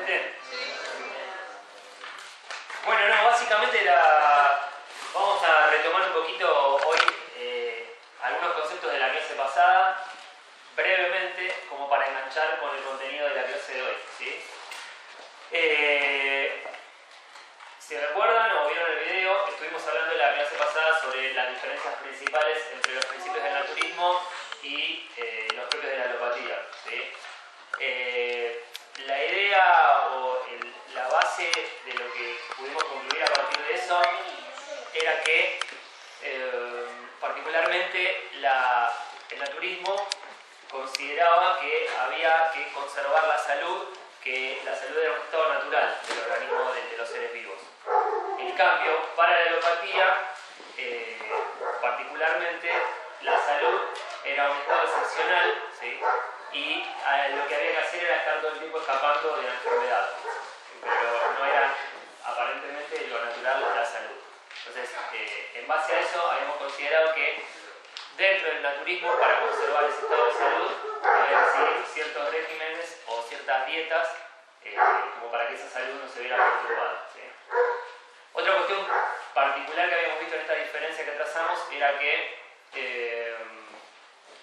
¿Finalmente? Bueno, no, básicamente vamos a retomar un poquito hoy algunos conceptos de la clase pasada, brevemente, como para enganchar con el contenido de la clase de hoy, ¿sí? Si recuerdan o vieron el video, estuvimos hablando en la clase pasada sobre las diferencias principales entre los principios del naturismo y los propios de la alopatía, ¿sí? La idea o la base de lo que pudimos concluir a partir de eso era que particularmente el naturismo consideraba que había que conservar la salud, que la salud era un estado natural del organismo de los seres vivos. En cambio, para la alopatía, particularmente, la salud era un estado excepcional, ¿sí? Y lo que había que hacer era estar todo el tiempo escapando de la enfermedad, pero no era aparentemente lo natural la salud. Entonces, en base a eso, habíamos considerado que dentro del naturismo, para conservar ese estado de salud, había que seguir ciertos regímenes o ciertas dietas como para que esa salud no se viera perturbada, ¿sí? Otra cuestión particular que habíamos visto en esta diferencia que trazamos era que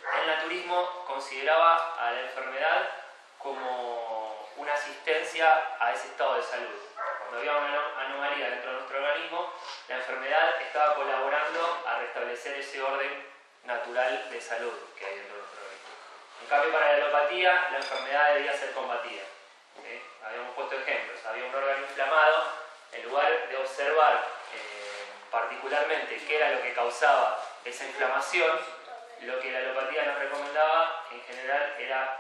el naturismo consideraba a la enfermedad como una asistencia a ese estado de salud. Cuando había una anomalía dentro de nuestro organismo, la enfermedad estaba colaborando a restablecer ese orden natural de salud que hay dentro de nuestro organismo. En cambio, para la alopatía, la enfermedad debía ser combatida, ¿sí? Habíamos puesto ejemplos. Había un órgano inflamado, en lugar de observar particularmente qué era lo que causaba esa inflamación, lo que la alopatía nos recomendaba en general era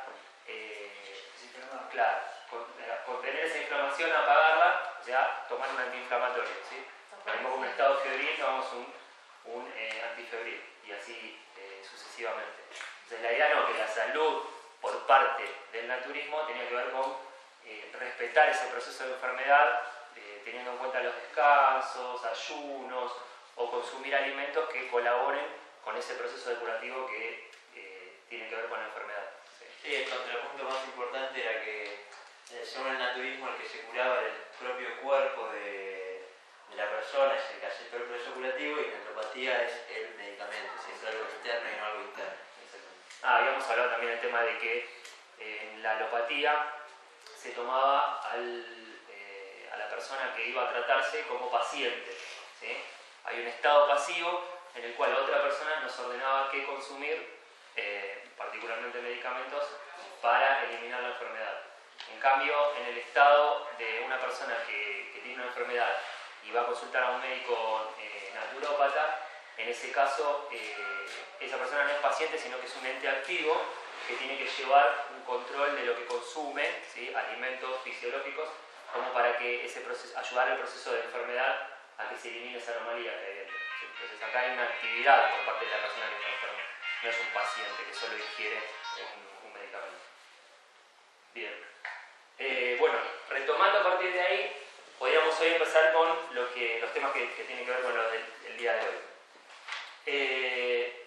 contener esa inflamación, apagarla, o sea, tomar un antiinflamatorio, ¿sí? Tenemos un estado febril, tomamos un antifebril y así sucesivamente. Entonces la idea no, que la salud por parte del naturismo tenía que ver con respetar ese proceso de enfermedad, teniendo en cuenta los descansos, ayunos o consumir alimentos que colaboren con ese proceso depurativo que tiene que ver con la enfermedad. Sí, el contrapunto más importante era que según el naturismo el que se curaba era el propio cuerpo de la persona, es el que hace todo el proceso curativo, y la alopatía es el medicamento, es algo externo y no algo interno. Habíamos hablado también del tema de que en la alopatía se tomaba a la persona que iba a tratarse como paciente, ¿sí? Hay un estado pasivo en el cual otra persona nos ordenaba qué consumir, particularmente medicamentos, para eliminar la enfermedad. En cambio, en el estado de una persona que tiene una enfermedad y va a consultar a un médico naturópata, en ese caso esa persona no es paciente, sino que es un ente activo que tiene que llevar un control de lo que consume, ¿sí? Alimentos fisiológicos, como para que ese proceso, ayudar al proceso de enfermedad a que se elimine esa anomalía que hay dentro, ¿sí? Entonces acá hay una actividad por parte de la persona que está enferma, no es un paciente que solo ingiere un medicamento. Bien. Bueno, retomando a partir de ahí, podríamos hoy empezar con los temas que tienen que ver con los del día de hoy.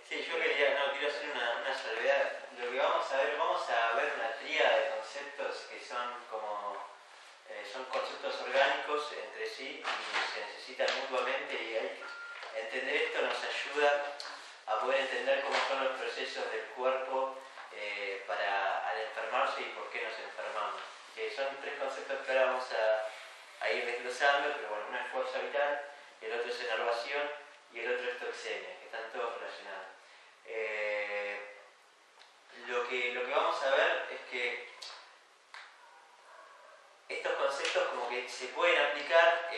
Sí, yo quiero hacer una salvedad. Lo que vamos a ver una tríada de conceptos que son conceptos orgánicos entre sí y se necesitan mutuamente, y entender esto nos ayuda a poder entender cómo son los procesos del cuerpo al enfermarse y por qué nos enfermamos. Que son tres conceptos que ahora vamos a ir desglosando, pero bueno, uno es fuerza vital, el otro es enervación y el otro es toxemia, que están todos relacionados. Lo que vamos a ver es que estos conceptos como que se pueden aplicar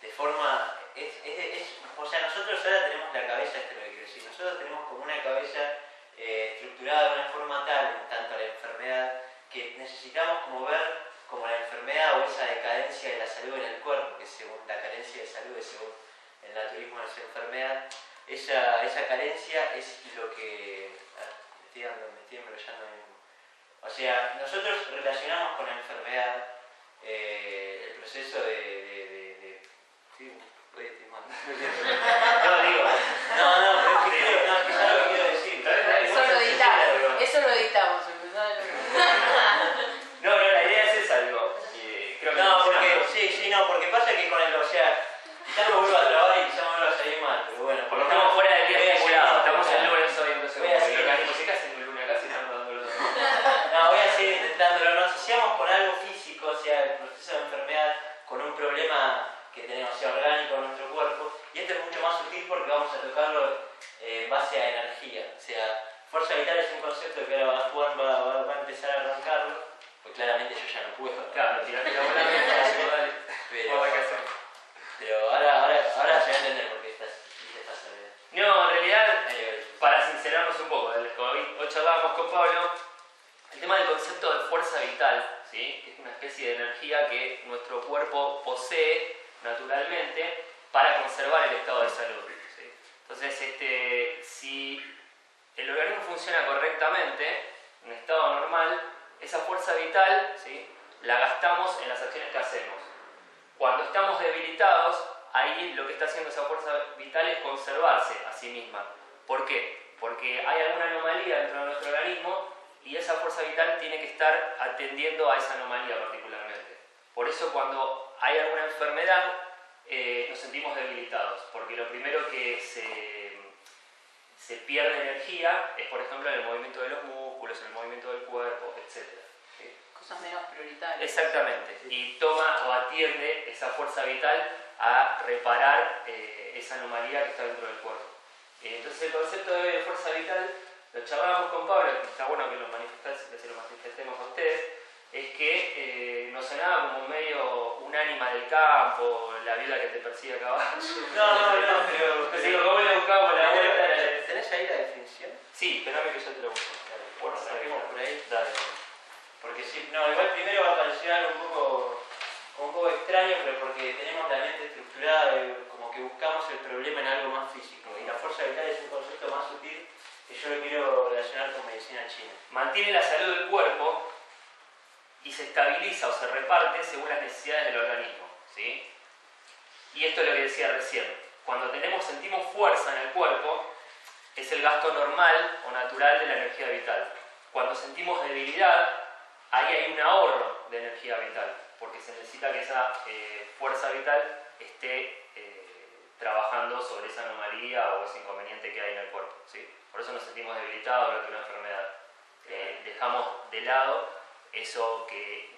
de forma... o sea, nosotros ahora tenemos la cabeza, esto es lo que quiero decir, nosotros tenemos como una cabeza estructurada de una forma tal, en tanto a la enfermedad, que necesitamos como ver como la enfermedad o esa decadencia de la salud en el cuerpo, que según la carencia de salud, según el naturismo es enfermedad, esa carencia es lo que... me estoy embrollando mismo. O sea, nosotros relacionamos con la enfermedad el proceso sí, estoy mal. No, digo... No, pero es que es algo que quiero decir. Eso lo editamos. base a energía. O sea, fuerza vital es un concepto que ahora Juan va a empezar a arrancarlo, pues claramente yo ya no puedo. Claro, tirate la bola, dale. Pero ahora se va a entender por qué estás No, en realidad, para sincerarnos un poco, como hoy charlábamos con Pablo, el tema del concepto de fuerza vital, ¿sí? Que es una especie de energía que nuestro cuerpo posee naturalmente para conservar el estado de salud, ¿sí? Entonces, si el organismo funciona correctamente, en estado normal, esa fuerza vital, ¿sí?, la gastamos en las acciones que hacemos. Cuando estamos debilitados, ahí lo que está haciendo esa fuerza vital es conservarse a sí misma. ¿Por qué? Porque hay alguna anomalía dentro de nuestro organismo y esa fuerza vital tiene que estar atendiendo a esa anomalía particularmente. Por eso cuando hay alguna enfermedad nos sentimos debilitados, porque lo primero que se pierde energía es, por ejemplo, en el movimiento de los músculos, en el movimiento del cuerpo, etc. ¿Sí? Cosas menos prioritarias. Exactamente, y toma o atiende esa fuerza vital a reparar esa anomalía que está dentro del cuerpo. Entonces el concepto de fuerza vital, lo charlábamos con Pablo, que está bueno que lo manifestemos a ustedes, es que nos sonaba como medio un ánima del campo, la viuda que te persigue a caballo. No, pero Digo, ¿cómo le buscamos la vuelta? ¿Tenés ahí la definición? Sí, espérame que yo te lo busco. Bueno, saquemos por ahí. Dale. Porque sí, no, igual primero va a parecer algo un poco extraño, pero porque tenemos la mente estructurada, como que buscamos el problema en algo más físico. Y la fuerza vital es un concepto más sutil que yo lo quiero relacionar con medicina china. Mantiene la salud del cuerpo y se estabiliza o se reparte según las necesidades del organismo, ¿sí? Y esto es lo que decía recién. Cuando sentimos fuerza en el cuerpo, es el gasto normal o natural de la energía vital. Cuando sentimos debilidad, ahí hay un ahorro de energía vital, porque se necesita que esa fuerza vital esté trabajando sobre esa anomalía o ese inconveniente que hay en el cuerpo, ¿sí? Por eso nos sentimos debilitados durante una enfermedad. Dejamos de lado eso que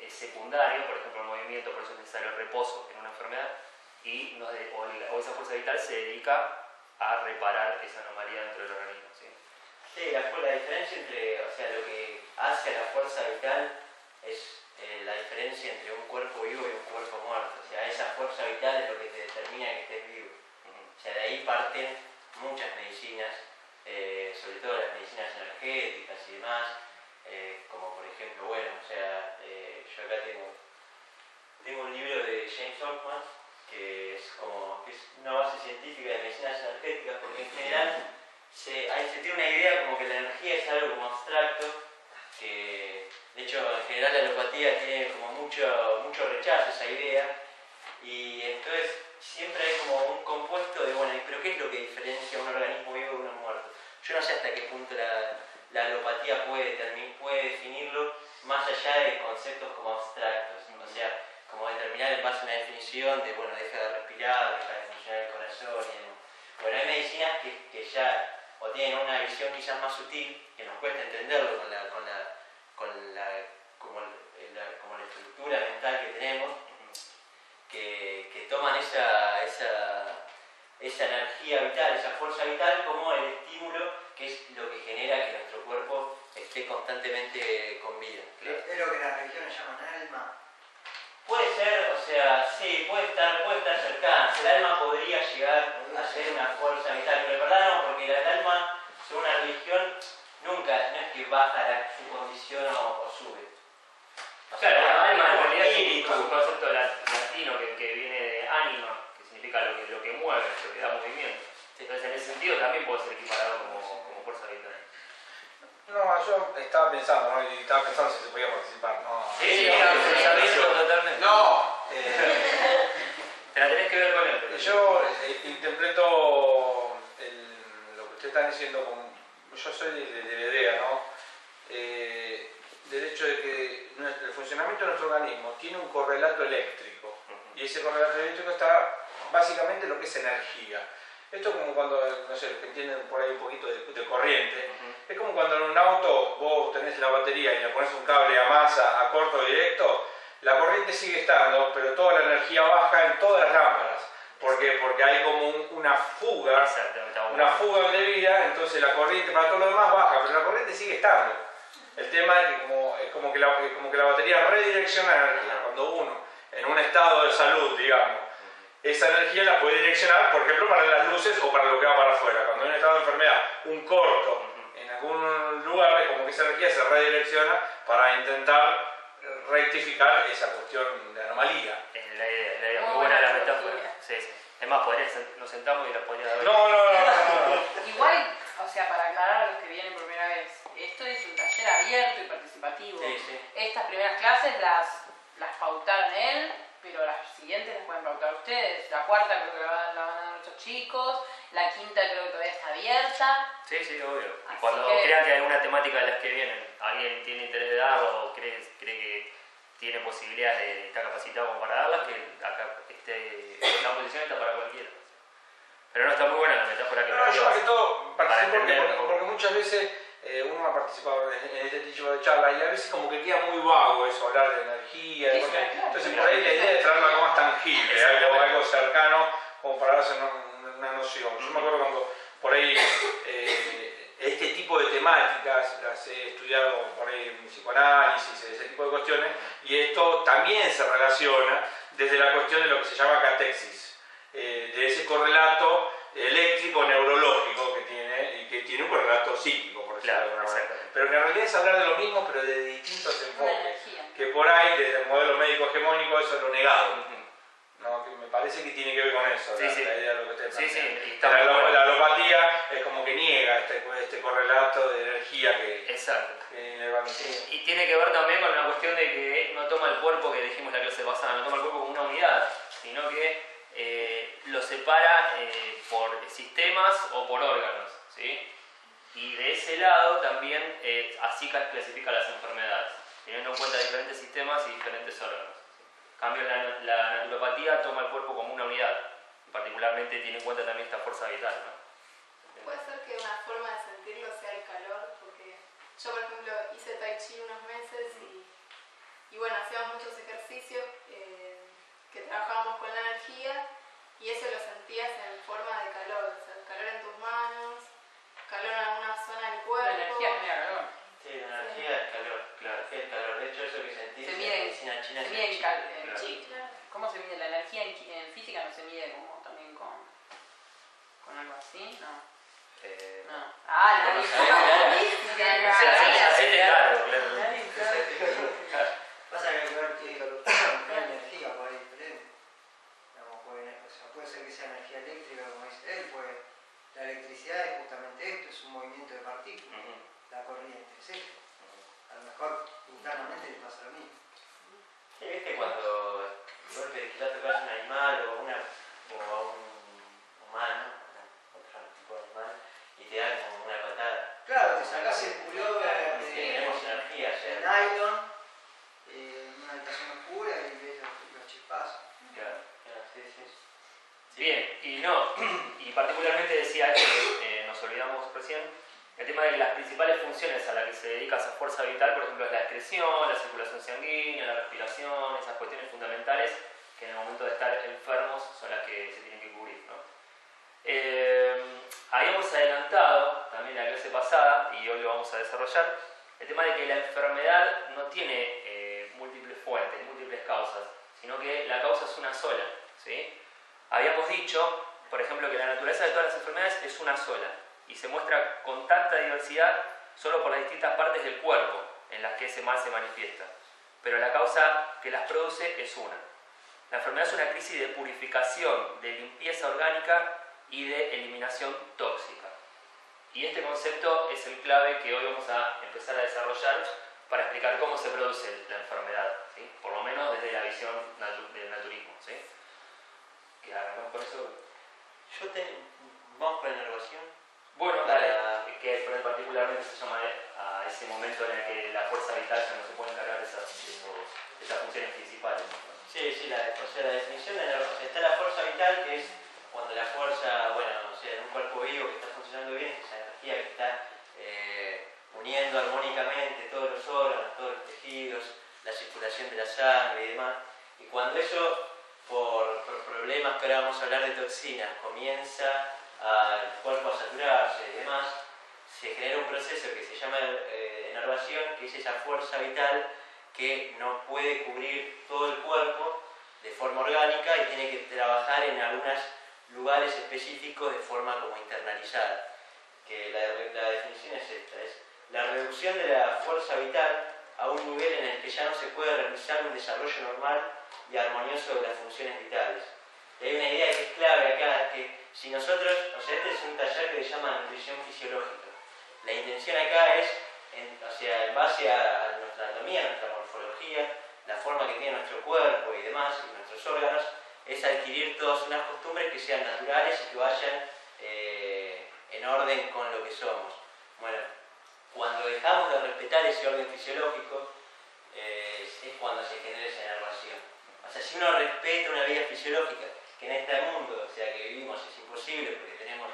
es secundario, por ejemplo el movimiento, por eso es necesario el reposo en una enfermedad, o esa fuerza vital se dedica a reparar esa anomalía dentro del organismo, ¿sí? Sí, la diferencia entre, o sea, lo que hace a la fuerza vital es la diferencia entre un cuerpo vivo y un cuerpo muerto. O sea, esa fuerza vital es lo que te determina que estés vivo. O sea, de ahí parten muchas medicinas, sobre todo las medicinas energéticas y demás, como por ejemplo, bueno, o sea, yo acá tengo un libro de James Ockman, que es una base científica de medicinas energéticas, porque en general se tiene una idea como que la energía es algo como abstracto, que de hecho en general la alopatía tiene como mucho rechazo a esa idea, y entonces siempre hay como un compuesto de, bueno, pero ¿qué es lo que diferencia un organismo vivo de uno muerto? Yo no sé hasta qué punto la alopatía puede definirlo más allá de conceptos como abstractos, o sea, como determinar en base a una definición de, bueno, deja de respirar, deja de funcionar el corazón y demás. Bueno, hay medicinas que ya o tienen una visión quizás más sutil, que nos cuesta entenderlo como la estructura mental que tenemos, que toman esa energía vital, esa fuerza vital como el estímulo que es lo que genera que nuestro cuerpo esté constantemente con vida. Es lo que las religiones llaman alma. Puede ser, o sea, sí, puede estar cercano. El alma podría llegar a ser una fuerza vital, pero en verdad no, porque el alma, según la religión, nunca, no es que baja su condición o sube. O sea, Claro, el alma en alma realidad es espíritu. un concepto latino que viene de ánima, que significa lo que mueve, lo que da movimiento. Entonces en ese sentido también puede ser equiparado como fuerza vital. No, yo estaba pensando, ¿no? Y estaba pensando si se podía participar, ¿no? Sí, totalmente. No, Te la tenés que ver con él. Pero yo interpreto lo que ustedes están diciendo como... Yo soy de la idea, ¿no? Del hecho de que el funcionamiento de nuestro organismo tiene un correlato eléctrico. Y ese correlato eléctrico está básicamente en lo que es energía. Esto es como cuando, no sé, los que entienden por ahí un poquito de corriente, es como cuando en un auto vos tenés la batería y le pones un cable a masa, a corto directo, la corriente sigue estando, pero toda la energía baja en todas las lámparas. Porque hay como una fuga, Exactamente. una fuga de vida, entonces la corriente para todo lo demás baja, pero la corriente sigue estando. El tema es que como que la batería redirecciona la energía. Cuando uno, en un estado de salud, digamos, esa energía la puede direccionar, por ejemplo, para las luces o para lo que va para afuera. Cuando hay un estado de enfermedad, un corto en algún lugar, es como que esa energía se redirecciona para intentar rectificar esa cuestión de anomalía. Es la idea. Muy buena la metáfora. Sí. Es más, nos sentamos y la podría dar. No. Igual, o sea, para aclarar a los que vienen por primera vez, esto es un taller abierto y participativo. Sí. Estas primeras clases las pautaron él, pero las siguientes las pueden pautar ustedes. La cuarta creo que la van a dar nuestros chicos, la quinta creo que todavía está abierta. Sí, obvio. Y Así cuando que... crean que hay alguna temática de las que vienen, alguien tiene interés de darlo o cree que tiene posibilidades de estar capacitado como para darlas, que acá la posición está para cualquiera. Pero no, está muy buena la metáfora que yo más que todo participo entender, porque muchas veces uno ha participado en este tipo de charlas y a veces como que queda muy vago eso, hablar de energía, de cosas. Entonces por ahí la idea es traerlo algo más tangible, algo cercano, como para darse una noción. Yo me acuerdo cuando por ahí este tipo de temáticas las he estudiado por ahí en psicoanálisis, ese tipo de cuestiones, y esto también se relaciona desde la cuestión de lo que se llama catexis, de ese correlato eléctrico neurológico que tiene, y que tiene un correlato psíquico, por decirlo de alguna manera. Pero que en realidad es hablar de lo mismo, pero de distintos enfoques, que por ahí, desde el modelo médico hegemónico, eso es lo negado. No, que me parece que tiene que ver con eso, la idea de lo que usted plantea. La alopatía es como que niega este correlato de energía que le va a meter. Y tiene que ver también con la cuestión de que no toma el cuerpo, que dijimos en la clase pasada, no toma el cuerpo como una unidad, sino que lo separa por sistemas o por órganos, ¿sí? Y de ese lado también así clasifica las enfermedades, teniendo en cuenta diferentes sistemas y diferentes órganos. En cambio, la naturopatía toma el cuerpo como una unidad, y particularmente tiene en cuenta también esta fuerza vital, ¿no? Puede ser que una forma de sentirlo sea el calor, porque yo, por ejemplo, hice Tai Chi unos meses y bueno, hacíamos muchos ejercicios que trabajábamos con la energía y eso lo sentías en forma de calor, o sea, el calor en tus manos, calor en alguna zona del cuerpo. La energía genera calor. Sí, la energía es calor, claro, es el calor. De hecho, eso que sentís Se en mide medicina china se mide en claro. chi. ¿Cómo se mide la energía en física? ¿No se mide como también con algo así? No. No. No sabés, Pasa que la energía por ahí diferente. Puede ser que sea energía eléctrica, como dice él, pues la electricidad es justamente esto, es un movimiento de partículas. La corriente es esto. A lo mejor internamente le pasa lo mismo. Sí, ¿viste cuando golpe de quizás tocas un animal o a un humano, otro tipo de animal, y te da como una patada? Claro, te sacás el pullover Tenemos energía, de nylon en una habitación oscura y ves los chispazos. Claro, sí. Bien, y particularmente decía esto que nos olvidamos recién, el tema de las principales funciones a las que se dedica esa fuerza vital, por ejemplo, es la excreción, la circulación sanguínea, la respiración, esas cuestiones fundamentales que en el momento de estar enfermos son las que se tienen que cubrir, ¿no? Habíamos adelantado también la clase pasada, y hoy lo vamos a desarrollar, el tema de que la enfermedad no tiene múltiples fuentes, múltiples causas, sino que la causa es una sola, ¿sí? Habíamos dicho, por ejemplo, que la naturaleza de todas las enfermedades es una sola y se muestra con tanta diversidad solo por las distintas partes del cuerpo en las que ese mal se manifiesta. Pero la causa que las produce es una. La enfermedad es una crisis de purificación, de limpieza orgánica y de eliminación tóxica. Y este concepto es el clave que hoy vamos a empezar a desarrollar para explicar cómo se produce la enfermedad, ¿sí? Por lo menos desde la visión del naturismo, ¿sí? ¿Qué arrancamos con eso? Vamos con la inervación. Bueno, dale, que particularmente se llama a ese momento en el que la fuerza vital ya no se puede encargar de esas funciones principales. Sí, la definición de la inervación. Está la fuerza vital, que es cuando la fuerza, en un cuerpo vivo que está funcionando bien, esa energía que está uniendo armónicamente todos los órganos, todos los tejidos, la circulación de la sangre y demás. Y cuando eso, por problemas que ahora vamos a hablar de toxinas, comienza al cuerpo a saturarse y demás, se genera un proceso que se llama enervación, que es esa fuerza vital que no puede cubrir todo el cuerpo de forma orgánica y tiene que trabajar en algunos lugares específicos de forma como internalizada. Que la definición es esta, es la reducción de la fuerza vital a un nivel en el que ya no se puede realizar un desarrollo normal y armonioso de las funciones vitales. Y hay una idea que es clave acá, que si nosotros, o sea, este es un taller que se llama nutrición fisiológica. La intención acá es, en base a nuestra anatomía, nuestra morfología, la forma que tiene nuestro cuerpo y demás, y nuestros órganos, es adquirir todas unas costumbres que sean naturales y que vayan en orden con lo que somos. Bueno, cuando dejamos de respetar ese orden fisiológico, es cuando se genera esa enervación. O sea, si uno respeta una vida fisiológica, que en este mundo, o sea, que vivimos, es imposible, porque tenemos,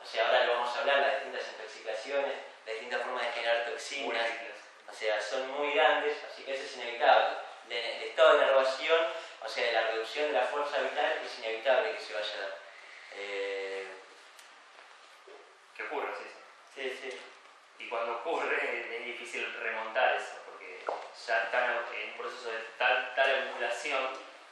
o sea, ahora lo vamos a hablar, las distintas intoxicaciones, las distintas formas de generar toxinas, o sea, son muy grandes, así que eso es inevitable. El estado de enervación, o sea, de la reducción de la fuerza vital, es inevitable que se vaya a dar. Que ocurre, sí. Sí, sí. Y cuando ocurre es difícil remontar eso, porque ya están en un proceso de tal acumulación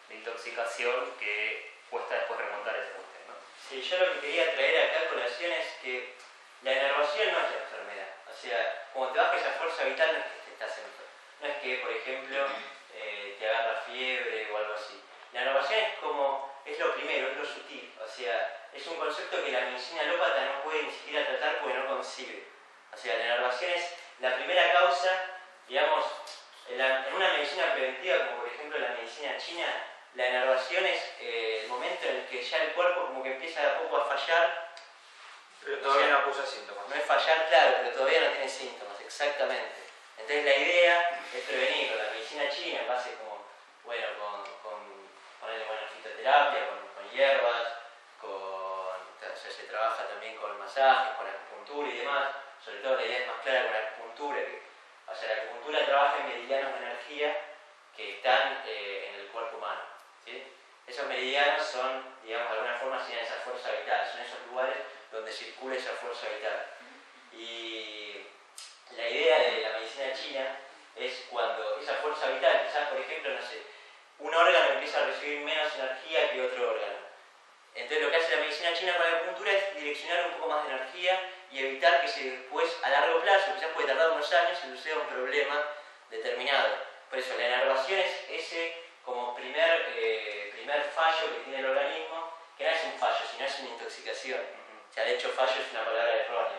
de intoxicación que cuesta después remontar esa cuestión, ¿no? Sí, yo lo que quería traer acá a colación es que la enervación no es la enfermedad. O sea, como te baja esa fuerza vital no es que te estás enfermo. No es que, por ejemplo, te agarra fiebre o algo así. La enervación es lo primero, es lo sutil. O sea, es un concepto que la medicina alópata no puede ni siquiera tratar porque no concibe. O sea, la enervación es la primera causa, digamos, en una medicina preventiva, como por ejemplo la medicina china, la enervación es el momento en el que ya el cuerpo como que empieza de a poco a fallar. Pero todavía no acusa síntomas. No es fallar, claro, pero todavía no tiene síntomas, exactamente. Entonces la idea es prevenirlo. La medicina china, en base como, bueno, con fitoterapia, con hierbas, o sea, se trabaja también con masajes, con acupuntura y demás. Sobre todo la idea es más clara con la acupuntura. O sea, la acupuntura trabaja en meridianos de energía que están en el cuerpo humano, ¿sí? Esos meridianos son, digamos, de alguna forma tienen esa fuerza vital, son esos lugares donde circula esa fuerza vital. Y la idea de la medicina china es cuando esa fuerza vital, quizás por ejemplo, no sé, un órgano empieza a recibir menos energía que otro órgano. Entonces lo que hace la medicina china con la acupuntura es direccionar un poco más de energía y evitar que después a largo plazo, quizás puede tardar unos años, se suceda un problema determinado. Por eso la enervación es ese como primer fallo que tiene el organismo, que no es un fallo, sino es una intoxicación. O sea, de hecho fallo es una palabra errónea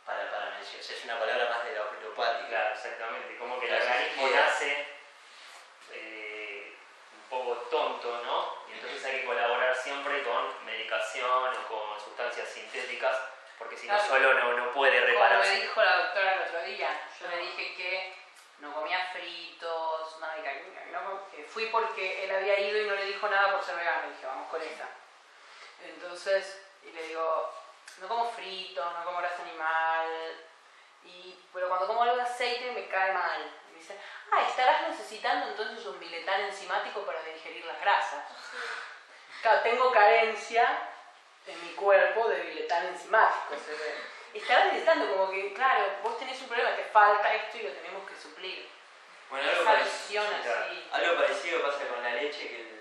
para mencionar, o sea, es una palabra más de la homeopática. Claro, exactamente. Como que el Claro, organismo sí. nace un poco tonto, ¿no? Y entonces hay que colaborar siempre con medicación o con sustancias sintéticas, porque si no Claro. solo no puede Como me repararse. dijo la doctora el otro día, yo le dije que no comía fritos, nada, que fui porque él había ido y no le dijo nada por ser vegano. Le dije, vamos con esa. Entonces, y le digo, no como frito, no como grasa animal, pero cuando como algo de aceite me cae mal. Y me dice, estarás necesitando entonces un biletán enzimático para digerir las grasas. Claro, tengo carencia en mi cuerpo de biletán enzimático, se ve. Estarás necesitando como que, claro, vos tenés un problema, te falta esto y lo tenemos que suplir. Bueno, Esa visión así. algo parecido pasa con la leche, que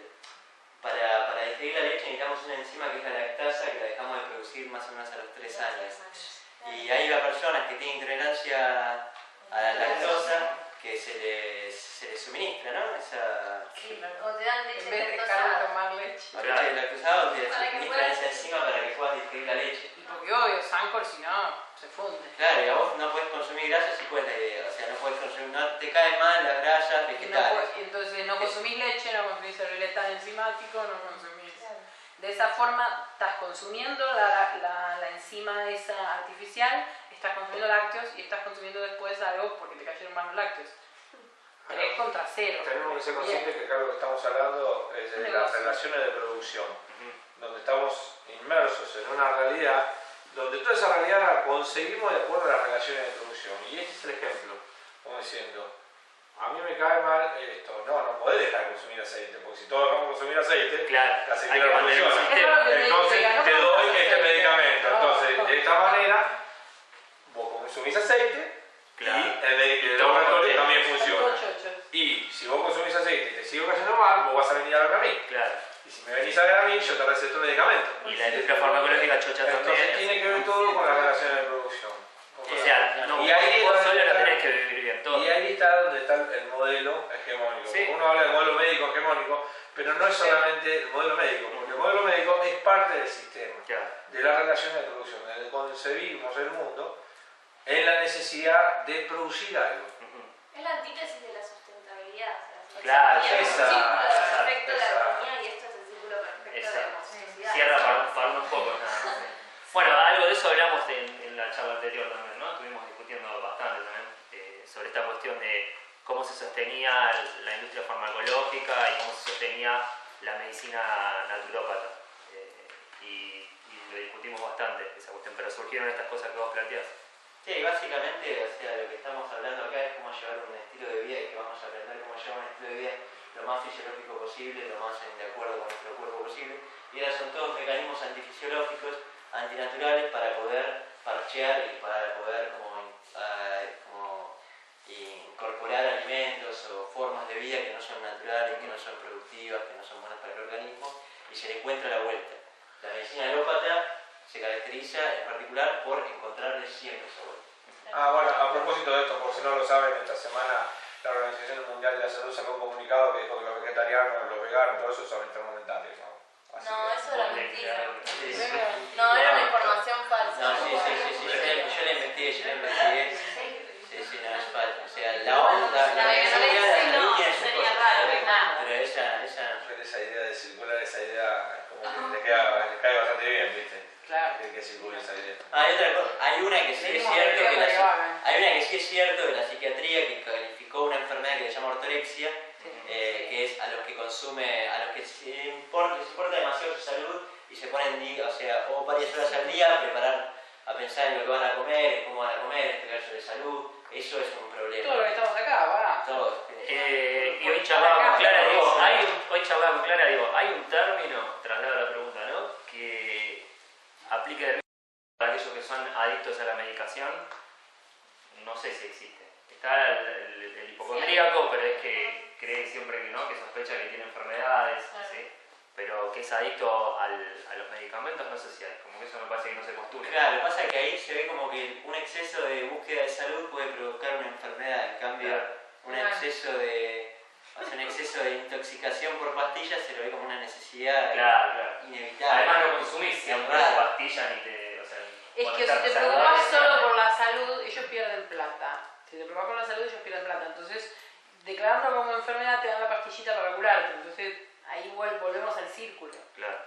para digerir la leche necesitamos una enzima que es la lactasa, que la dejamos de producir más o menos a los 3 años. Y hay personas que tienen intolerancia a la lactosa que se les suministra, ¿no? Sí, o te dan leche En vez de dejar de lactosada. tomar leche. La leche lactosada te Para que suministran puedas- esa enzima para que puedas digerir la leche. Y porque obvio, Sancor si no, se funde. Claro, y a vos no podés consumir grasas si puedes la idea. O sea, no podés consumir, no te caen mal las grasas Y vegetales. entonces no consumís leche, no consumís el biletán enzimático, no consumís. De esa forma estás consumiendo la enzima esa artificial, estás consumiendo lácteos y estás consumiendo después algo porque te cayeron mal los lácteos. 3 contra 0. Tenemos que ser conscientes que acá lo que estamos hablando es de las relaciones de producción, donde estamos inmersos en una realidad donde toda esa realidad la conseguimos de acuerdo a las relaciones de producción. Y este es el ejemplo, como diciendo, a mí me cae mal esto, no podés dejar de consumir aceite, porque si todos dejamos de consumir aceite, Claro, la hay que aceitera no mantener un funciona. sistema. Entonces te doy este medicamento. Entonces, de esta manera, vos consumís aceite Claro. y el laboratorio también funciona. Son todos chochos. Y si vos consumís aceite y te sigo cayendo mal, vos vas a venir a verme a mí. Claro. Y si me venís a ver a mí, yo te receto un medicamento. Y la industria farmacológica chocha Entonces también. tiene que ver todo con las relaciones de producción. O sea, no, Y ahí vos es solo donde no está- tenés que vivir bien todo. Y ahí está donde está el modelo hegemónico. Sí. Uno habla del modelo médico hegemónico, pero no es solamente el modelo médico, porque el modelo médico es parte del sistema, Claro. de las relaciones de producción, donde concebimos el mundo en la necesidad de producir algo. Ujú. Es la antítesis de la sustentabilidad. O sea, Claro, es un esa, círculo esa, perfecto de la esa. economía y esto es el círculo perfecto Esa. de la sociedad. Cierra para unos pocos nada más. Bueno, algo de eso hablamos en la charla anterior también, ¿no? Estuvimos discutiendo bastante también sobre esta cuestión de cómo se sostenía la industria farmacológica y cómo se sostenía la medicina naturópata. Y lo discutimos bastante, esa cuestión, pero surgieron estas cosas que vos planteás. Sí, básicamente, o sea, lo que estamos hablando acá es cómo llevar un estilo de vida y que vamos a aprender cómo llevar un estilo de vida lo más fisiológico posible, lo más de acuerdo con nuestro cuerpo posible. Y ahora son todos mecanismos antifisiológicos, antinaturales para poder parchear y para poder como incorporar alimentos o formas de vida que no son naturales, que no son productivas, que no son buenas para el organismo y se le encuentra la vuelta. La medicina alópata se caracteriza en particular por encontrarle siempre esa vuelta. Bueno, a propósito de esto, por si no lo saben, esta semana la Organización Mundial de la Salud sacó un comunicado que dijo que los vegetarianos, los veganos, todo eso son enfermos mentales, ¿no? Así No, que- eso era mentira. Sí, sí. No, era una información falsa. No, sí, yo la investigué. Sí, no es falso. O sea, la onda, la medicina de la salud tiene sus Sería cosas. raro, nada. Pero esa Pero esa idea de circular, esa idea como que le cae bastante bien, ¿viste? Claro. Que circule esa idea. hay otra cosa, hay una que sí es Seguimos cierto arriba que para que hagan. hay una que sí es cierto de la psiquiatría que calificó una enfermedad que se llama ortorexia, que es a los que consume, a los que les importa demasiado su salud y se ponen, o sea, o varias horas al día a pensar en lo que van a comer, en cómo van a comer, en este caso de salud. Eso es un problema. Todo lo que estamos acá, va. Todo. Y hoy charlaba con Clara, digo, hay un término, traslado la pregunta, ¿no? Que aplica para aquellos que son adictos a la medicación, no sé si existe. Está el hipocondríaco, pero es que cree siempre que no, que sospecha que tiene enfermedades, ¿sí? Pero que es adicto a los medicamentos, no sé si hay, como que eso me parece que no se postula. Claro, lo que pasa es que ahí se ve como que un exceso de búsqueda de salud puede provocar una enfermedad, en cambio un exceso de intoxicación por pastillas se lo ve como una necesidad Claro. inevitable. Además no consumís siempre Raro. pastillas ni te... O sea, Es cuando que si estás te saludable, preocupas solo por la salud, ellos pierden plata. Si te preocupas por la salud, ellos pierden plata. Entonces, declarando como enfermedad, te dan la pastillita para curarte. Entonces, ahí igual volvemos al círculo. Claro,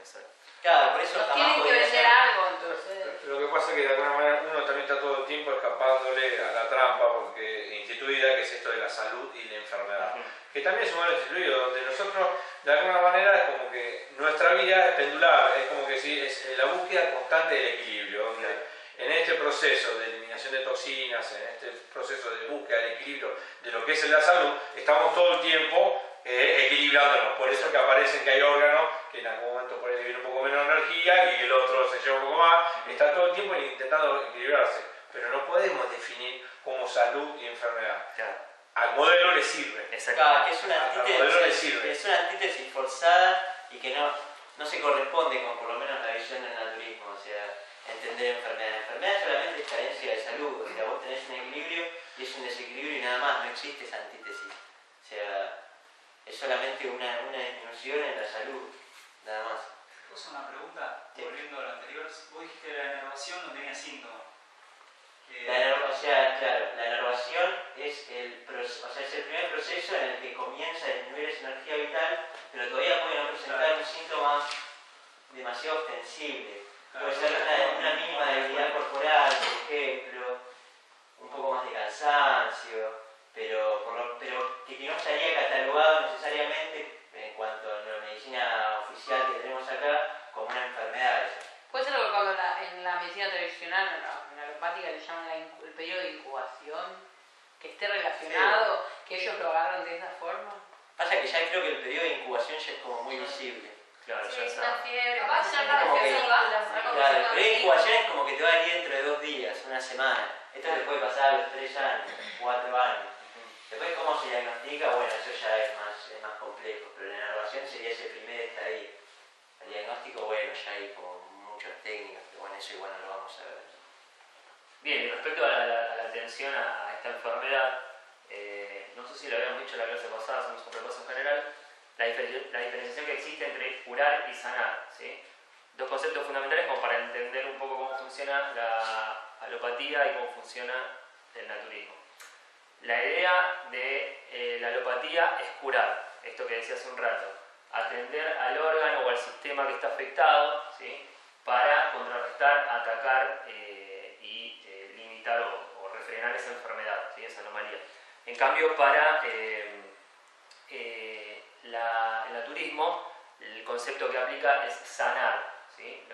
exacto. Claro, por eso Nos jamás tienen que podría vender ser. algo, entonces. Lo que pasa es que de alguna manera uno también está todo el tiempo escapándole a la trampa porque instituida, que es esto de la salud y la enfermedad. Que también es un modelo instituido, donde nosotros de alguna manera es como que nuestra vida es pendular, es como que sí, es la búsqueda constante del equilibrio, donde en este proceso de eliminación de toxinas, en este proceso de búsqueda del equilibrio de lo que es la salud, estamos todo el tiempo equilibrándonos. Por eso que aparecen que hay órganos que en algún momento pueden vivir un poco menos energía y el otro se lleva un poco más. Está todo el tiempo intentando equilibrarse, pero no podemos definir como salud y enfermedad. Claro. Al modelo le sirve. Exacto. Claro, que es una Al modelo le antítesis, sirve. es una antítesis forzada y que no se corresponde con por lo menos la visión del naturismo, o sea, entender enfermedad. La enfermedad solamente es carencia de salud, o sea, vos tenés un equilibrio y es un desequilibrio y nada más, no existe esa antítesis. O sea, es solamente una disminución en la salud, nada más. ¿Puedo hacer una pregunta? Sí. Volviendo a lo anterior, vos dijiste que la enervación no tenía síntomas. O sea, claro, la enervación es el primer proceso en el que comienza a disminuir esa energía vital, pero todavía puede no presentar un síntoma demasiado ostensible. Puede ser una mínima debilidad corporal, por ejemplo, un poco más de cansancio, pero que no estaría catalogado necesariamente en cuanto a la medicina oficial que tenemos acá como una enfermedad. Puede ser lo que cuando en la medicina tradicional, en la alopática, le llaman el periodo de incubación, que esté relacionado, que ellos lo agarran de esa forma. Pasa que ya creo que el periodo de incubación ya es como muy visible. Claro, Sí, ya es está. una fiebre, Capaz capaz ya ya como no que- películas, algo Claro, el que periodo de incubación es como que te va a ir dentro de 2 días, una semana. Esto te puede pasar a los 3 años, 4 años. Después, ¿cómo se diagnostica? Bueno, eso ya es más complejo, pero la inervación sería ese primer estadio. El diagnóstico, bueno, ya hay como muchas técnicas, pero bueno, eso igual no lo vamos a ver. Bien, y respecto a la atención a esta enfermedad, no sé si lo habíamos dicho en la clase pasada, hacemos un repaso general, la diferenciación que existe entre curar y sanar, ¿sí? Dos conceptos fundamentales como para entender un poco cómo funciona la alopatía y cómo funciona el naturismo. La idea de la alopatía es curar, esto que decía hace un rato, atender al órgano o al sistema que está afectado, ¿sí? Para contrarrestar, atacar y limitar o refrenar esa enfermedad, ¿sí? Esa anomalía. En cambio, para el naturismo, el concepto que aplica es sanar, ¿sí?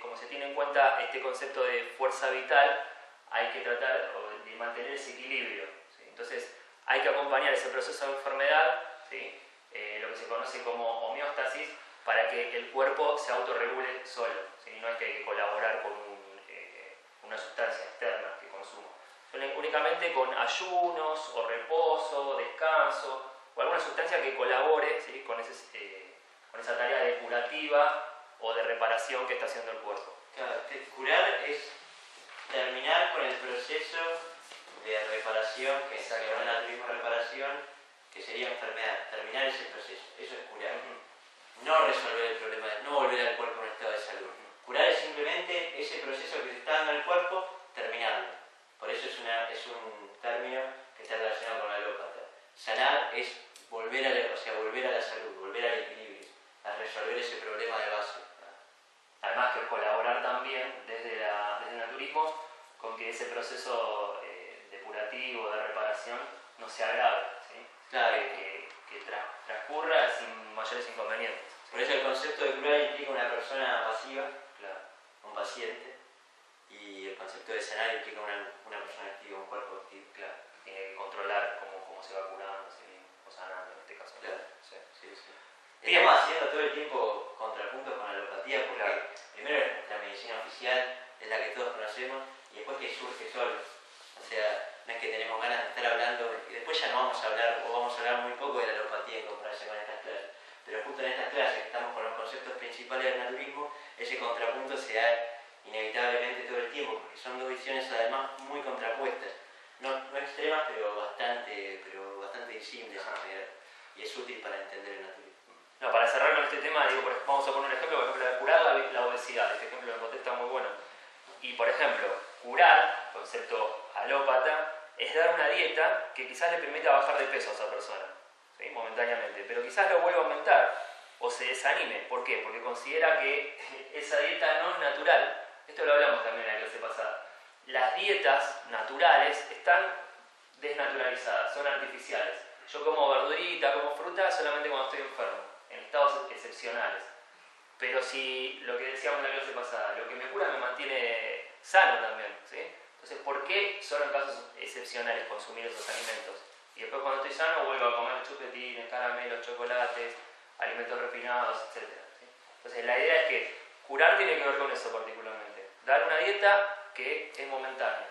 Como se tiene en cuenta este concepto de fuerza vital, hay que tratar de mantener ese equilibrio, ¿sí? Entonces, hay que acompañar ese proceso de enfermedad, ¿sí? Lo que se conoce como homeostasis, para que el cuerpo se autorregule solo, ¿sí? No es que hay que colaborar con una sustancia externa que consumo. Únicamente con ayunos o reposo, descanso o alguna sustancia que colabore, ¿sí? con esa tarea depurativa o de reparación que está haciendo el cuerpo. Claro, curar es terminar con el proceso de reparación, que se llama el naturismo reparación, que sería enfermedad. Terminar ese proceso, eso es curar. No resolver el problema, no volver al cuerpo en un estado de salud. Curar es simplemente ese proceso que se está dando en el cuerpo, terminarlo. Por eso es un término que está relacionado con la alópata. Sanar es volver a la salud, volver al equilibrio, a resolver ese problema de base. Además que colaborar también desde el naturismo con que ese proceso depurativo, de reparación, no se agrave, ¿sí? Claro. Que transcurra sin mayores inconvenientes. Por eso el concepto de curar implica una persona pasiva, Claro. un paciente, y el concepto de sanar implica una persona activa, un cuerpo activo. Claro, tiene que controlar cómo se va curando, ¿sí? O sanando en este caso. Claro. Sí. Sí. Bien. Estamos haciendo todo el tiempo contrapuntos con la alopatía porque Claro. primero nuestra medicina oficial es la que todos conocemos y después que surge solo. O sea, no es que tenemos ganas de estar hablando, y después ya no vamos a hablar, o vamos a hablar muy poco de la alopatía en comparación con estas clases. Pero justo en estas clases que estamos con los conceptos principales del naturismo, ese contrapunto se da inevitablemente todo el tiempo, porque son dos visiones además muy contrapuestas. No extremas, pero bastante disímiles en general. Y es útil para entender el naturismo. No, para cerrar con este tema, digo, vamos a poner un ejemplo, por ejemplo, de curar la obesidad. Este ejemplo lo encontré, está muy bueno. Y por ejemplo, curar, concepto alópata, es dar una dieta que quizás le permita bajar de peso a esa persona, ¿sí? Momentáneamente, pero quizás lo vuelva a aumentar o se desanime. ¿Por qué? Porque considera que esa dieta no es natural. Esto lo hablamos también en la clase pasada. Las dietas naturales están desnaturalizadas, son artificiales. Yo como verdurita, como fruta solamente cuando estoy enfermo, en estados excepcionales. Pero si lo que decíamos en la clase pasada, lo que me cura me mantiene sano también, ¿sí? Entonces, ¿por qué solo en casos excepcionales consumir esos alimentos? Y después cuando estoy sano vuelvo a comer chupetines, caramelos, chocolates, alimentos refinados, etc. ¿sí? Entonces, la idea es que curar tiene que ver con eso particularmente. Dar una dieta que es momentánea.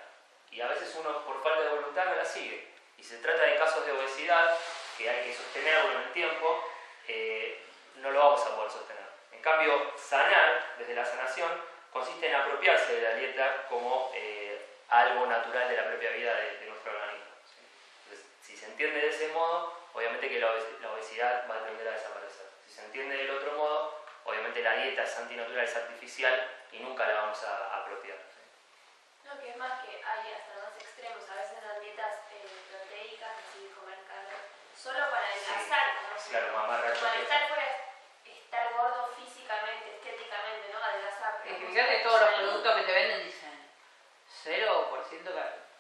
Y a veces uno por falta de voluntad no la sigue. Y se trata de casos de obesidad que hay que sostenerlo en el tiempo, no lo vamos a poder sostener. En cambio, sanar, desde la sanación, consiste en apropiarse de la dieta como algo natural de la propia vida de nuestro organismo. ¿Sí? Entonces, si se entiende de ese modo, obviamente que la obesidad va a tender a desaparecer. Si se entiende del otro modo, obviamente la dieta es antinatural, es artificial y nunca la vamos a apropiar. ¿Sí? No, que es más que hay hasta más extremos, a veces dan dietas proteicas, así comer carne, solo para adelgazar, ¿no? Claro, mamarracho. Para estar fuera, estar gordo físicamente, estéticamente, ¿no? Adelgazar. Es que fíjate todos los productos que te venden dicen 0%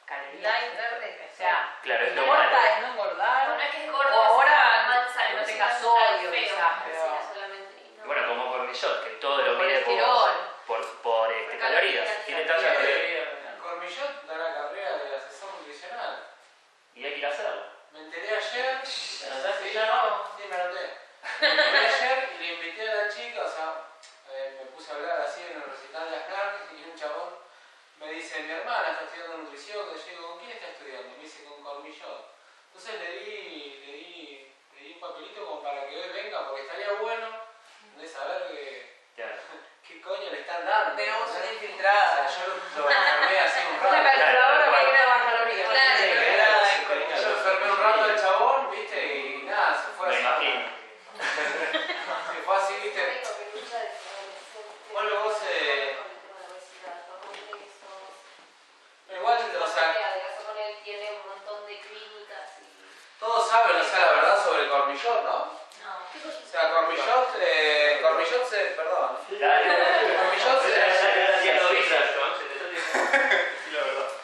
calorías. Light verde. O sea, Claro, es no lo malo. importa, es no engordar. No es que es gordo, O ahora es mansa, que no es tengas feo, sodio, quizás, pero... solamente, no. Bueno, como Cormillot, que todo lo Por mide colesterol. por calorías. Tiene tantas calorías. El Cormillot da la carrera de asesor nutricional. Y alemana, está estudiando nutrición, y yo digo, ¿con quién está estudiando? Y me dice, con Cormillot. Entonces le di un papelito como para que hoy venga, porque estaría bueno de saber qué coño le están dando. Tenemos una O infiltrada. sea, yo lo enfermé así un rato. Una calculadora para ir a más calorías. Claro. Yo enfermé un rato al chabón, viste, y nada, se fue Me así. imagino. Se fue así, viste. Bueno, vos, igual, o sea, con él tiene un montón de clínicas y... todos saben, o sea, la verdad sobre Cormillot, ¿no? No, ¿qué cosa? O sea, Cormillot perdón. Cormillot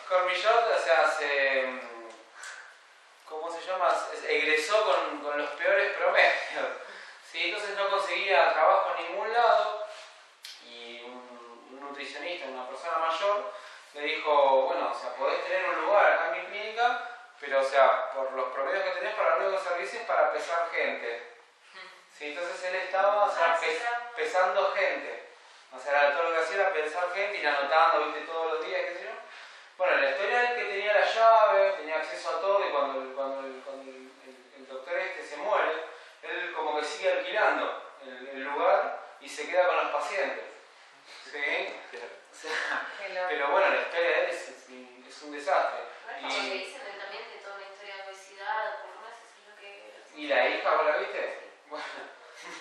Cormillot, o sea, ¿cómo se llama? Egresó con los peores promedios. ¿Sí? Entonces no conseguía trabajo en ningún lado y un nutricionista, una persona mayor, le dijo, bueno, o sea, podés tener un lugar acá en mi clínica, pero o sea, por los promedios que tenés para luego servicios para pesar gente. ¿Sí? Entonces él estaba, o sea, pesando gente. O sea, todo lo que hacía era pensar gente, ir anotando, viste, todos los días, qué sé yo. Bueno, la historia es que tenía la llave, tenía acceso a todo y cuando el doctor este se muere, él como que sigue alquilando el lugar y se queda con los pacientes. ¿Sí? O sea, pero bueno, la historia de él es un desastre. Como que dicen también de toda una historia de obesidad, por lo menos eso es lo que... ¿Y la hija, vos la viste? Bueno,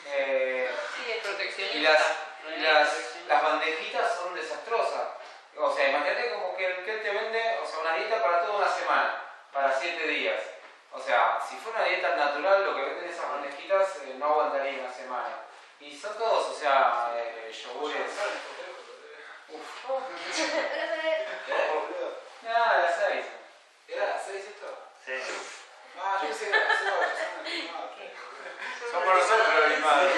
Sí, es proteccionista. y las bandejitas son desastrosas. O sea, imagínate como que él te vende, o sea, una dieta para toda una semana, para 7 días. O sea, si fuera una dieta natural, lo que venden esas bandejitas no aguantaría una semana. Y son todos, o sea, yogures. Nada, las 6. ¿Era las 6 esto? Sí. Ah, yo pensé que era las 8. Son por nosotros animados.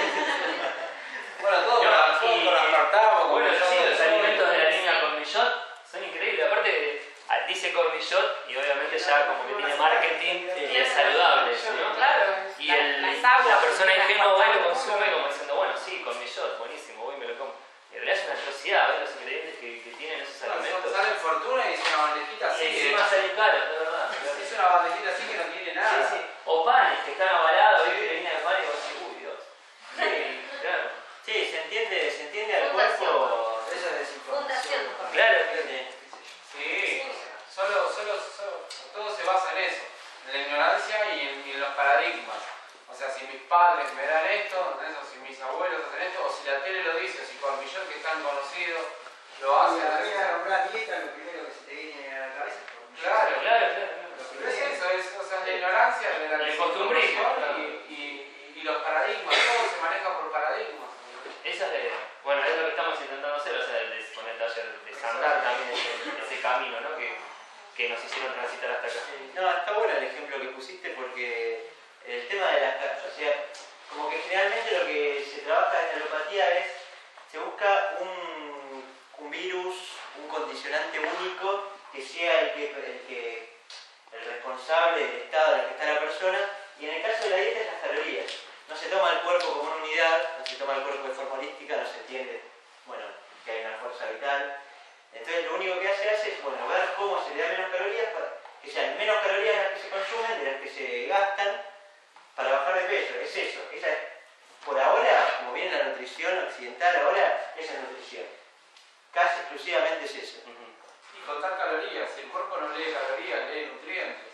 Bueno, todos Y- con aspartamo, Bueno, con sí, los soya, alimentos de la sí. línea Cormillot son increíbles. Aparte, dice Cormillot y obviamente ya como que tiene marketing y es saludable, ¿no? Claro. Y las aguas, la persona las ingenua va y lo papas, consume como diciendo, bueno, sí, Cormillot, buenísimo, voy y me lo como. Y en realidad es una atrocidad ver los ingredientes que tienen esos alimentos. Salen fortuna y es una bandejita Y así. encima salen caros, de verdad. Es una bandejita así que no tiene nada. Sí, sí. O panes que están avalados, ¿viste? La línea de panes y vos decís, uy, Dios. Sí, claro. Sí, se entiende al Fundación. cuerpo. Eso es desinformación. Fundación. Claro. Sí, solo todo se basa en eso, en la ignorancia y en los paradigmas. O sea, si mis padres me dan esto, ¿entendés? O si mis abuelos hacen esto, o si la tele lo dice, o si Cormillot, que es tan conocido, lo hace. Cuando venís a nombrar dieta, lo primero que se te viene a la cabeza es por Claro, Claro. pero es eso, o sea, es la ignorancia de la El costumbrismo. y los paradigmas, todo se maneja por paradigmas. Esa es la idea. Bueno, es lo que estamos intentando hacer, o sea, con el taller, desandar también ese camino, ¿no? Que nos hicieron transitar hasta acá. No, está bueno el ejemplo que pusiste porque el tema de las... O sea, como que generalmente lo que se trabaja en alopatía es, se busca un virus, un condicionante único que sea el responsable del estado en el que está la persona, y en el caso de la dieta es las calorías. No se toma el cuerpo como una unidad, no se toma el cuerpo de forma holística, no se entiende, bueno, que hay una fuerza vital. Entonces lo único que hace es, bueno, ver cómo se le da menos calorías, para que sean menos calorías las que se consumen de las que se gastan para bajar de peso. Es eso, esa es, por ahora, como viene la nutrición occidental ahora, esa es nutrición. Casi exclusivamente es eso. Y contar calorías, el cuerpo no lee calorías, lee nutrientes.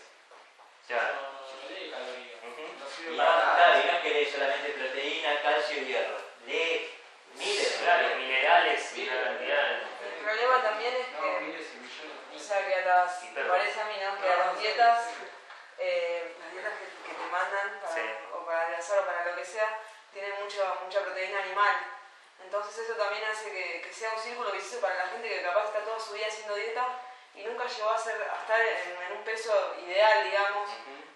Claro. No lee calorías. No sirve Y para no, nada. claro, y no es que lee solamente proteína, calcio y hierro. Lee miles, Claro, minerales y una cantidad. El problema también es No, que, miles y millones. o sea, que me parece a mí, ¿no? Que a las dietas que te mandan para, Sí. o para adelgazar o para lo que sea, tienen mucha proteína animal. Entonces eso también hace que sea un círculo vicioso para la gente que capaz está toda su vida haciendo dieta y nunca llegó a estar en un peso ideal, digamos.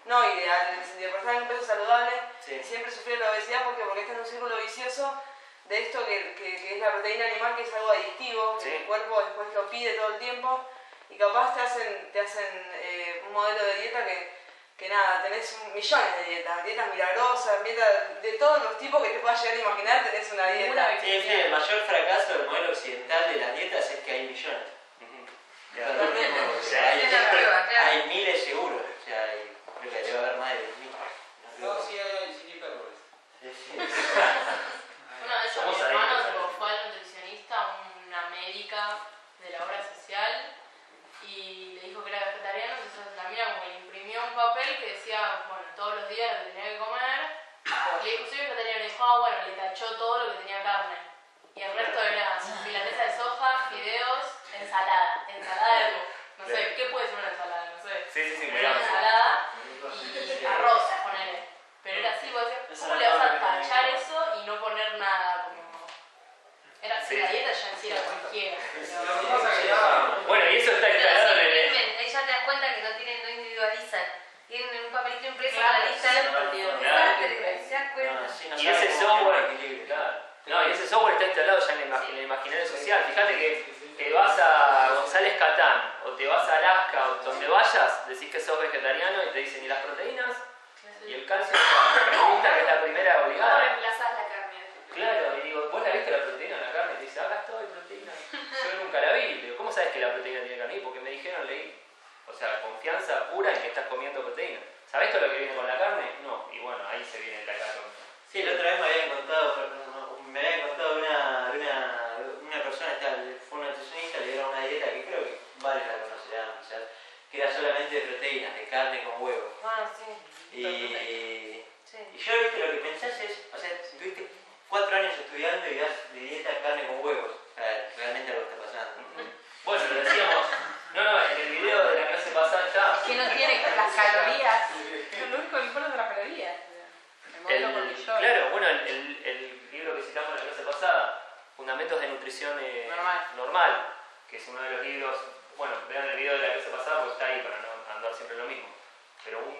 No ideal en el sentido, pero estar en un peso saludable. Sí. Y siempre sufrió la obesidad porque está en un círculo vicioso de esto que es la proteína animal, que es algo adictivo, Sí. que el cuerpo después lo pide todo el tiempo y capaz te hacen un modelo de dieta que nada, tenés millones de dietas milagrosas, dietas de todos los tipos que te puedas llegar a imaginar, tenés una dieta. Sí, el mayor fracaso del modelo occidental de las dietas es que hay millones. Claro. O sea, Es una prueba, claro. hay miles seguro, o sea, creo que debe haber más de 10.000. No, sí, hay sin hipérboles. Una vez a mi Somos hermano adictos a tipo, eso. fue al nutricionista, una médica de la obra social, y le dijo que era vegetariano, entonces la mina como que le imprimió un papel que decía, bueno, todos los días lo que tenía que comer, y le dijo, soy vegetariano, y le dijo, ah, bueno, le tachó todo lo que tenía carne, y el resto era milanesa de soja, fideos, ensalada de algo, no sé, ¿qué puede ser una ensalada? No sé, Sí, pero era ensalada y arroz, ponele, pero era así, vos decías, ¿cómo le vas a tachar eso y no poner nada? Como... Era así, Sí. la dieta ya en sí era cualquiera. Lo que pasa es que ya. Bueno, y eso está Pero instalado sí en el... imprimen, ahí ya te das cuenta que no individualizan. Tienen un papelito impreso Claro, con la lista. siempre tienen. Se das cuenta. No, así no Y sabe ese cómo software, tener equilibrio. claro. No, y ese software está instalado ya en el imaginario social. Fíjate que te vas a González Catán o te vas a Alaska o donde vayas, decís que sos vegetariano y te dicen, ¿y las proteínas? Y el calcio, la pregunta que es la primera ¿Cómo obligada. reemplazás la carne? Claro, y digo, ¿vos la viste la proteína en la carne? Y te dice, acá estoy, proteína. Yo nunca la vi. Digo, ¿cómo sabes que la proteína tiene carne? Y porque me dijeron, leí. O sea, confianza pura en que estás comiendo proteína. ¿Sabés todo lo que viene con la carne? No. Y bueno, ahí se viene la carne. Sí, la otra vez me habían contado una persona, fue una nutricionista, le dieron una dieta que creo que varios la conocerán quizás, que era solamente de proteínas, de carne con huevo. Ah, sí. Y yo, viste, lo que pensás es, o sea, tuviste 4 años estudiando y das de dieta carne con huevos. O sea, realmente algo está pasando. Bueno, lo decíamos. No, en el video de la clase pasada está. Que no tiene las calorías. Lo único que importa son las calorías. El modelo por millón. Claro, bueno, el libro que citamos en la clase pasada, Fundamentos de Nutrición Normal, que es uno de los libros, bueno, vean el video de la clase pasada porque está ahí para no andar siempre lo mismo. Pero un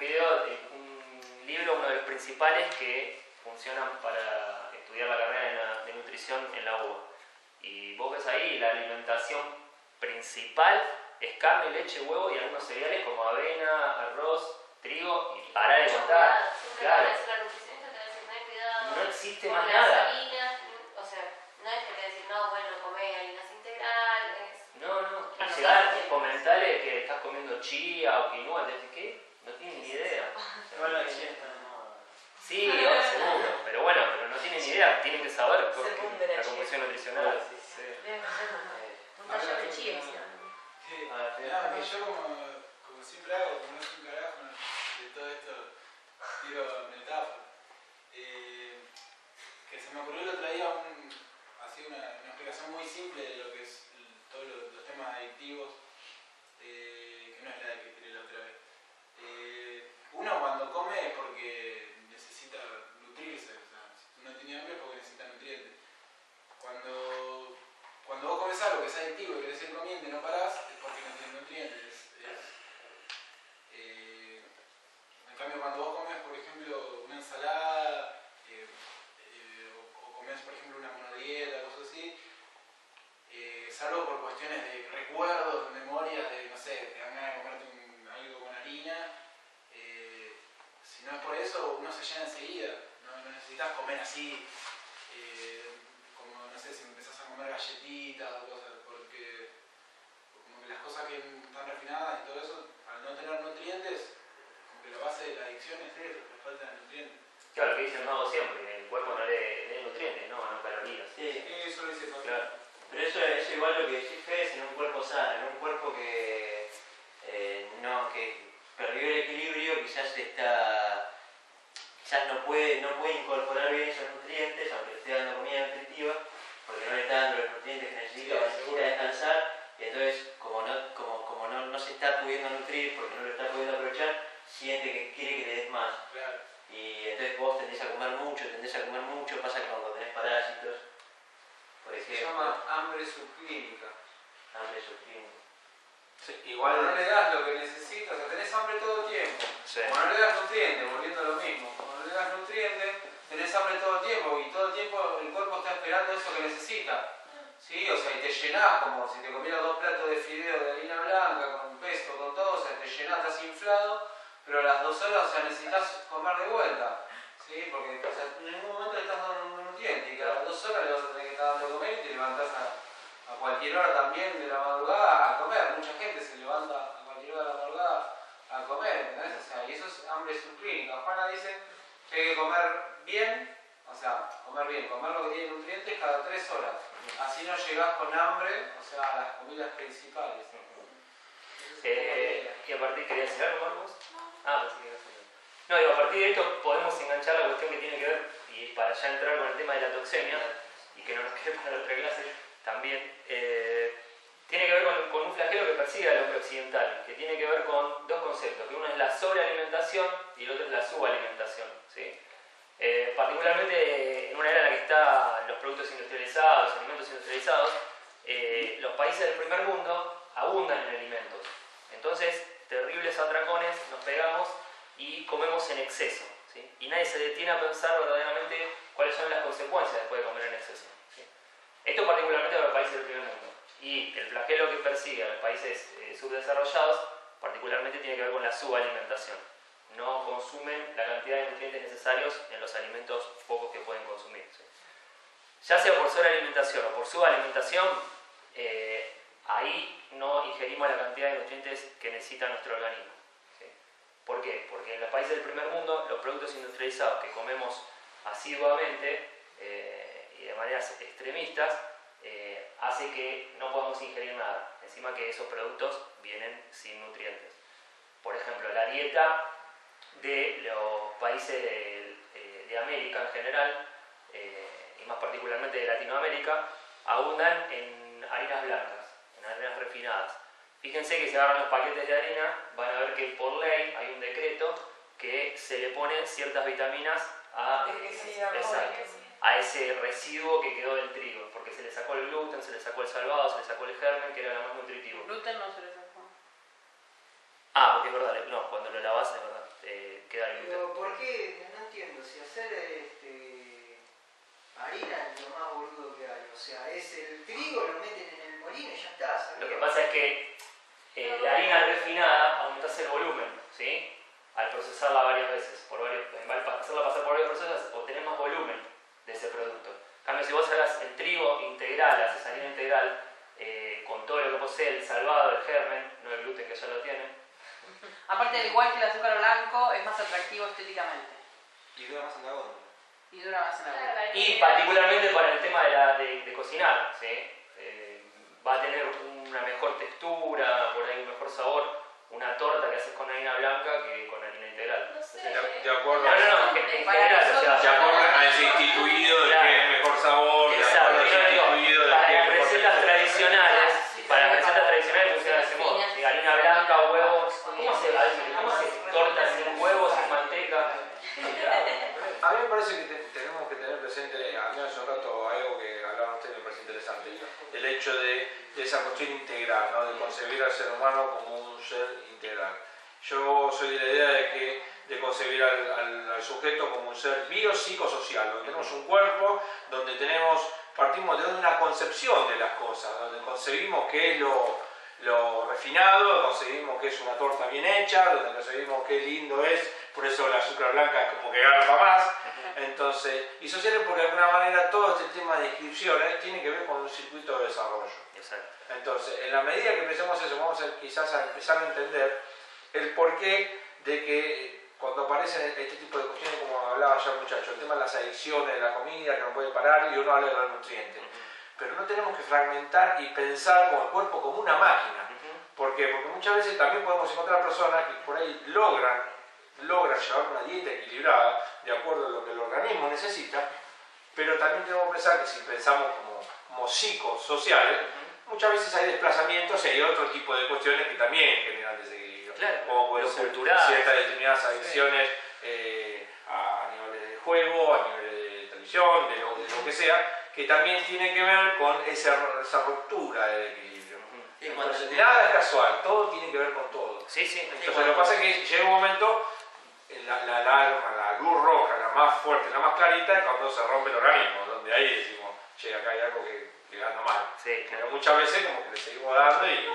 libro, uno de los principales que funcionan para estudiar la carrera de nutrición en la UBA. Y vos ves ahí la alimentación principal es carne, leche, huevo y algunos cereales como avena, arroz, trigo y para de contar. Claro. La nutricionista te va a decir, ten cuidado. No existe con más las nada. harinas, o sea, no es que te va a decir, no, bueno, comé harinas integrales. No. Y llegar y comentarle que estás comiendo chía o quinoa, te decís, ¿qué? No tienen ni idea. Igual la chía está de moda. Sí, seguro. Pero bueno, no tienen ni idea. Tienen que saber la composición nutricional. Sí. Un taller de chía. Sí, nada, que yo como siempre hago, como no soy un carajo de todo esto, tiro metáfora. Que se me ocurrió el otro día así una explicación muy simple de lo que es todos los temas adictivos, que no es la que tiré la otra vez. Uno cuando come es porque necesita nutrirse, o sea, si uno tiene hambre es porque necesita nutrientes. Cuando vos comes algo que es adictivo y querés seguir comiendo y no parás, es porque no tiene nutrientes. En cambio, cuando vos comes, por ejemplo, una ensalada, o comes, por ejemplo, una monodieta, cosas así, salvo por cuestiones de recuerdos, memorias, de, no sé, te dan ganas de comerte algo con harina, si no es por eso, uno se llena enseguida, no necesitas comer así, como, no sé, si empezás a comer galletitas o cosas, porque como que las cosas que están refinadas y todo eso, al no tener nutrientes, como que la base de la adicción es eso, la falta de nutrientes. Claro, lo que dice el mago siempre, que el cuerpo no lee nutrientes, no calorías. Sí. Eso lo hice para Claro. Pero eso igual lo que decís, Fede, es en un cuerpo sano, en un cuerpo que perdió el equilibrio, quizás no puede incorporar bien esos nutrientes, aunque le esté dando comida nutritiva, porque no le está dando los nutrientes que necesita, necesita descansar, y entonces como no se está pudiendo nutrir porque no lo está pudiendo aprovechar, siente que quiere que le des más. Claro. Y entonces vos tendés a comer mucho, pasa que cuando tenés parásitos, por Se ejemplo, llama hambre subclínica. hambre subclínica. Sí, igual no le das lo que necesitas, o sea, tenés hambre todo el tiempo. Sí. Como no le das nutrientes, volviendo a lo mismo, como no le das nutrientes, tenés hambre todo el tiempo y todo el tiempo el cuerpo está esperando eso que necesita. ¿Sí? O sea, y te llenás como si te comieras 2 platos de fideo de harina blanca, con pesto, con todo, o sea, te llenás, estás inflado, pero a las 2 horas, o sea, necesitas comer de vuelta. ¿Sí? Porque o sea, en ningún momento le estás dando un nutriente y cada 2 horas le vas a tener que estar dando de comer y te levantás a a cualquier hora también de la madrugada a comer. Mucha gente se levanta a cualquier hora de la madrugada a comer, ¿entendés? O sea, y eso es hambre subclínica. Juana dice que hay que comer bien, o sea, comer bien, comer lo que tiene nutrientes cada 3 horas. Así no llegás con hambre, o sea, a las comidas principales. Y a partir, ¿querías decir algo, Marcos? Ah, pues sí, no, y a partir de esto podemos enganchar la cuestión que tiene que ver, y para ya entrar con el tema de la toxemia, y que no nos quede para la otra clase también, tiene que ver con un flagelo que persigue al hombre occidental, que tiene que ver con dos conceptos, que uno es la sobrealimentación y el otro es la subalimentación, ¿sí? Particularmente en una era en la que están los productos industrializados, los alimentos industrializados, los países del primer mundo abundan en alimentos. Entonces, terribles atracones nos pegamos y comemos en exceso, ¿sí? Y nadie se detiene a pensar verdaderamente cuáles son las consecuencias después de comer en exceso, ¿sí? Esto particularmente para los países del primer mundo. Y el flagelo que persigue a los países subdesarrollados particularmente tiene que ver con la subalimentación. No consumen la cantidad de nutrientes necesarios en los alimentos pocos que pueden consumir, ¿sí? Ya sea por sobrealimentación o por subalimentación, ahí no ingerimos la cantidad de nutrientes que necesita nuestro organismo, ¿sí? ¿Por qué? Porque en los países del primer mundo los productos industrializados que comemos asiduamente y de maneras extremistas hace que no podamos ingerir nada. Encima que esos productos vienen sin nutrientes. Por ejemplo, la dieta de los países de América en general, y más particularmente de Latinoamérica, abundan en harinas blancas, en harinas refinadas. Fíjense que si agarran los paquetes de harina, van a ver que por ley hay un decreto que se le pone ciertas vitaminas a ese residuo que quedó del trigo, porque se le sacó el gluten, se le sacó el salvado, se le sacó el germen, que era lo más nutritivo. El gluten no se le sacó. Ah, porque es verdad, no, cuando lo lavas es verdad, queda el gluten. Pero ¿por qué? No entiendo, si hacer harina es lo más boludo que hay, o sea, es el trigo, lo meten en el molino y ya está. ¿sabes? Lo que pasa es que la harina refinada aumentas el volumen, ¿sí? Al procesarla varias veces, al hacerla pasar por varios procesos, obtenés más volumen de ese producto. En cambio, si vos hagas el trigo integral, haces harina integral, con todo lo que posee el salvado, el germen, no el gluten que ya lo tiene. Aparte, al igual que el azúcar blanco, es más atractivo estéticamente. Y dura más en la góndola. Y dura más en la boca. Y particularmente para el tema de cocinar, ¿sí? Va a tener una mejor textura, por ahí un mejor sabor, una torta que haces con harina blanca que con harina integral. No sé. De acuerdo. No, en general, o sea, De acuerdo a ese instituido de que es mejor sabor, exacto, de yo ese digo, instituido de para que es las mejor recetas textura. tradicionales, funciona de ese modo. ¿Sí? Harina blanca, huevos, ¿cómo se torta sin huevos, sin manteca? A mí me parece que tenemos que tener presente, al menos un rato, algo que hablaban ustedes, me parece interesante, el hecho de esa cuestión integral, ¿no? De concebir al ser humano como un ser integral. Yo soy de la idea de concebir al sujeto como un ser biopsicosocial, donde tenemos un cuerpo, donde partimos de una concepción de las cosas, donde concebimos qué es lo refinado, concebimos que es una torta bien hecha, donde concebimos qué lindo es, por eso el azúcar blanca es como que garpa más. Entonces, y sociales porque de alguna manera todo este tema de inscripciones tiene que ver con un circuito de desarrollo. Exacto. Entonces, en la medida que pensemos eso, vamos quizás a empezar a entender el porqué de que cuando aparecen este tipo de cuestiones, como hablaba ya el muchacho, el tema de las adicciones, de la comida que no puede parar y uno habla de los nutrientes. Pero no tenemos que fragmentar y pensar con el cuerpo como una máquina. ¿Por qué? Porque muchas veces también podemos encontrar personas que por ahí logran llevar una dieta equilibrada de acuerdo a lo que el organismo necesita, pero también tenemos que pensar que si pensamos como psicosociales, muchas veces hay desplazamientos y hay otro tipo de cuestiones que también generan desequilibrio, claro, como pueden ser ciertas determinadas adicciones a niveles de juego, a niveles de televisión, de lo que sea, que también tiene que ver con esa ruptura del equilibrio. Entonces, nada es casual, todo tiene que ver con todo. Sí, sí. Entonces, lo que pasa es que llega un momento, la alarma, la luz roja, la más fuerte, la más clarita, es cuando se rompe el organismo, donde ahí decimos, che, acá hay algo que anda mal. Sí, pero muchas veces como que le seguimos dando y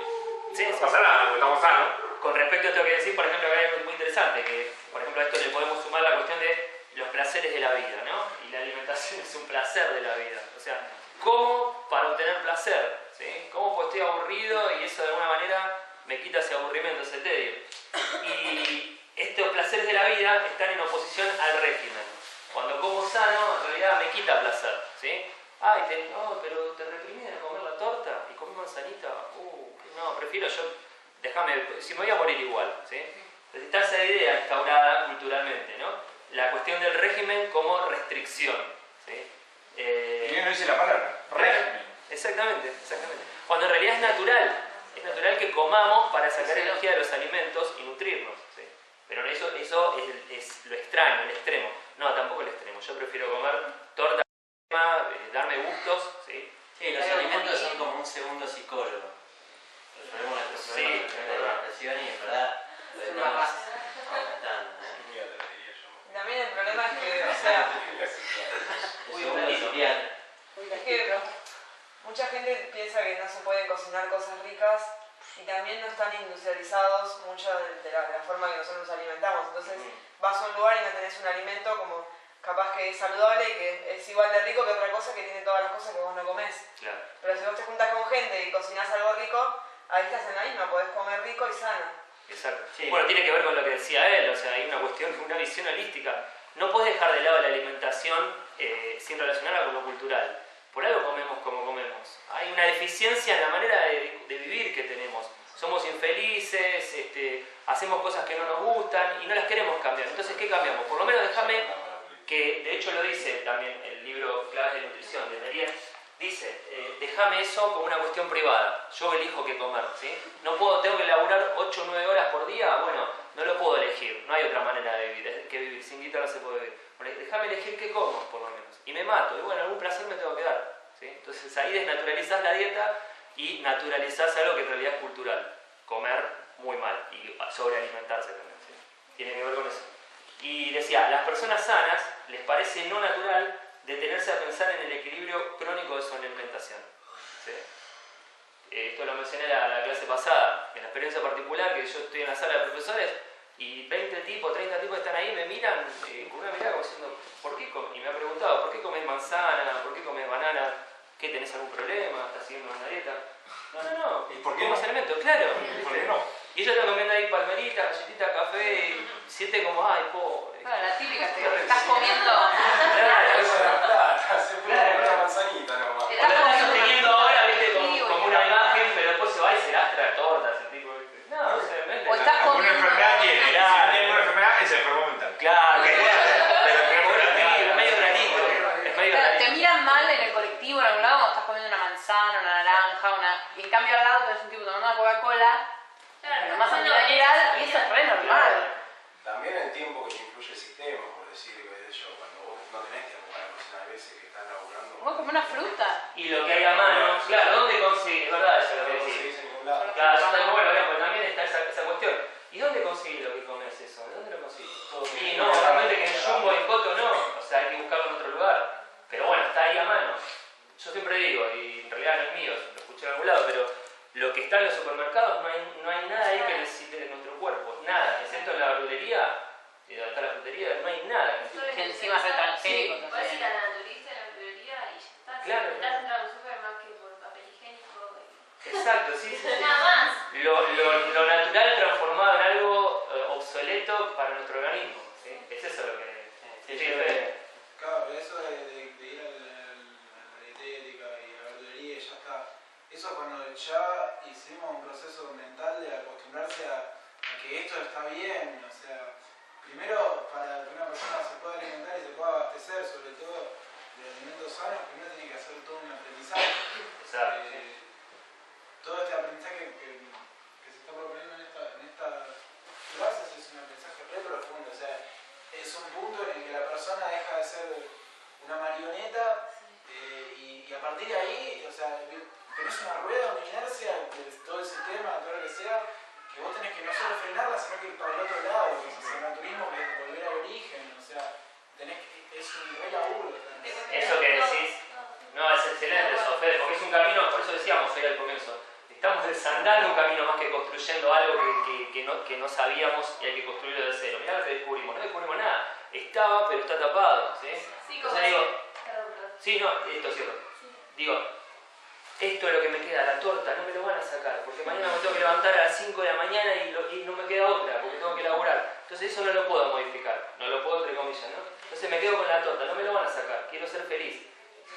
sí, no pasa nada, porque estamos sanos. Con respecto a esto que decís, por ejemplo, acá hay algo muy interesante, que por ejemplo a esto le podemos sumar la cuestión de los placeres de la vida, ¿no? Y la alimentación es un placer de la vida. O sea, ¿cómo para obtener placer? ¿Sí? aburrimiento, ese tedio. Y estos placeres de la vida están en oposición al régimen. Cuando como sano, en realidad me quita placer, ¿sí? Ay, no, pero te reprimí de comer la torta y comer manzanita. No, prefiero yo, déjame, si me voy a morir igual, ¿sí? Entonces está esa idea instaurada culturalmente, ¿no? La cuestión del régimen como restricción, ¿sí? Y no dice la palabra, régimen. Exactamente, exactamente. Cuando en realidad es natural que comamos para sacar energía de los alimentos y nutrirnos, ¿sí? Pero eso es lo extraño, el extremo. No, tampoco el extremo. Yo prefiero comer torta, darme gustos, ¿sí? Sí, los alimentos son como un segundo psicólogo. Resolvemos nuestros problemas de alimentación y en verdad lo demás aumentando. También el problema es que, o sea, es que mucha gente piensa que no se pueden cocinar cosas ricas y también no están industrializados mucho de la forma que nosotros nos alimentamos. Entonces vas a un lugar y no tenés un alimento como capaz que es saludable y que es igual de rico que otra cosa que tiene todas las cosas que vos no comés. Claro. Pero si vos te juntas con gente y cocinás algo rico, ahí estás en la misma, podés comer rico y sano. Exacto. Sí. Bueno, tiene que ver con lo que decía él, o sea, hay una cuestión, una visión holística. No podés dejar de lado la alimentación sin relacionarla con lo cultural. Por algo comemos como comemos. Hay una deficiencia en la manera de vivir que tenemos. Somos infelices, hacemos cosas que no nos gustan y no las queremos cambiar. Entonces, ¿qué cambiamos? Por lo menos déjame, que de hecho lo dice también el libro Claves de Nutrición de Merien, dice, déjame eso como una cuestión privada. Yo elijo qué comer, ¿sí? Tengo que laburar 8 o 9 horas por día, bueno, no lo puedo elegir. No hay otra manera de vivir, que vivir. Sin guitarra se puede vivir. Bueno, déjame elegir qué como, por lo menos. Y me mato, y bueno, algún placer me tengo que dar, ¿sí? Entonces ahí desnaturalizás la dieta y naturalizás algo que en realidad es cultural. Comer muy mal y sobrealimentarse también, ¿sí? Tiene que ver con eso. Y decía, a las personas sanas les parece no natural detenerse a pensar en el equilibrio crónico de su alimentación, ¿sí? Esto lo mencioné en la clase pasada, en la experiencia particular, que yo estoy en la sala de profesores y 20 tipos, 30 tipos están ahí, me miran con una mirada como diciendo, ¿por qué comes? Y me ha preguntado, ¿por qué comes manzana? ¿Por qué comes banana? ¿Qué, tenés algún problema? ¿Estás siguiendo una dieta? No. ¿Y por qué no? Alimentos, claro. ¿Por qué no? Y ellos están comiendo ahí palmerita, galletita, café, y siente como, ay, pobre. Claro, la típica, te estás comiendo. Una manzanita nomás. O la estás teniendo ahora, viste, como una imagen, pero después se va y se lastra tortas, el tipo, ¿viste? No, o sea, o estás comiendo. Una enfermedad tiene. Si no tiene una enfermedad, es enfermo mental. Claro, es medio rarito. Te miran mal en el colectivo, en algún lado, cuando estás comiendo una manzana, una naranja, y en cambio al lado tenés un tipo tomando una Coca-Cola, lo más antibacterial, y eso es re normal. También el tiempo que te influye el sistema, por decir, qué sé yo, cuando vos no tenés tiempo para cocinar, a veces que estás laburando. Vos comés una fruta. Y lo que hay a mano, claro, ¿dónde conseguís? ¿Verdad? Eso es lo que decís. Claro, yo también, bueno, pero también está esa cuestión. ¿Y dónde conseguís lo que comes eso? ¿De dónde lo conseguís? Y no, realmente que en Jumbo y Coto no, o sea, hay que buscarlo en otro lugar. Pero bueno, está ahí a mano. Yo siempre digo, y en realidad no es mío, lo escuché en algún lado, pero lo que está en los supermercados no hay nada ahí que necesite de nuestro cuerpo. Nada, excepto en la verdulería, donde está la frutería, no hay nada. Que encima es re transgénico. Sí, puedes ir a la naturista, a la verdulería y ya está. Claro. Estás entrando al súper más que por papel higiénico. Exacto, sí. Nada más. Lo natural transformado en algo obsoleto para nuestro organismo, ¿sí? Es eso lo que... Claro, eso de ir a la dietética y a la verdulería y ya está. Eso cuando ya hicimos un proceso mental de acostumbrarse a que esto está bien, o sea, primero para que una persona se pueda alimentar y se pueda abastecer, sobre todo de alimentos sanos, primero tiene que hacer todo un aprendizaje. Exacto. Todo este aprendizaje que se está proponiendo en estas clases es un aprendizaje re profundo, o sea, es un punto en el que la persona deja de ser una marioneta y a partir de ahí, o sea, tenés una rueda, una inercia de todo el sistema, de todo lo que sea, que vos tenés que no solo frenarla, sino que ir para el otro lado, que es el naturismo, que es volver al origen, o sea, es un re laburo. Eso que decís, no, es excelente eso, Fede, porque es un camino, por eso decíamos hoy al comienzo, estamos desandando un camino más que construyendo algo que no sabíamos y hay que construirlo de cero. Mirá lo que descubrimos, no descubrimos nada, estaba pero está tapado, ¿sí? Sí, Entonces digo, sí, no, esto es cierto. Digo, esto es lo que me queda, la torta, no me lo van a sacar, porque mañana me tengo que levantar a las 5 de la mañana y no me queda otra, porque tengo que laburar. Entonces eso no lo puedo modificar, no lo puedo entre comillas, ¿no? Entonces me quedo con la torta, no me lo van a sacar, quiero ser feliz.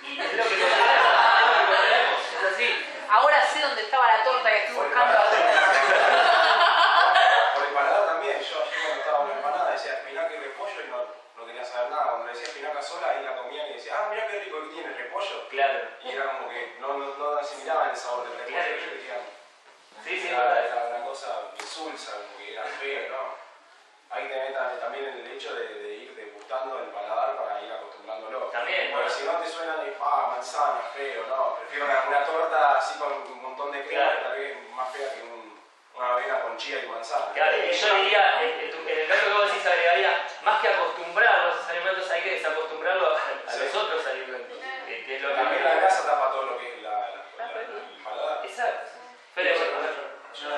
Y es lo que contenemos, es así. Ahora sé dónde estaba la torta que estuve buscando. Por el paladar también, yo cuando estaba con la empanada decía espinaca y repollo y no quería saber nada. Cuando le decía espinaca sola, ahí la comían y decía, mirá qué rico que tiene repollo. Claro. Y era como que no asimilaban el sabor del repollo. Claro. Ellos decían, Sí, era una cosa insulsa, como que era feo, ¿no? Hay que tener también el hecho de ir degustando el paladar para ir acostumbrándolo. También. Bueno, si no te suena de manzana, feo, no. Prefiero una torta así con un montón de crema, que tal vez más fea que una avena con chía y manzana. Claro, y yo diría, en el caso que vos decís, agregaría, más que acostumbrarlos a esos alimentos, hay que desacostumbrarlos a los otros alimentos. Que es lo que también la grasa tapa todo lo que es el paladar. Exacto. Pero yo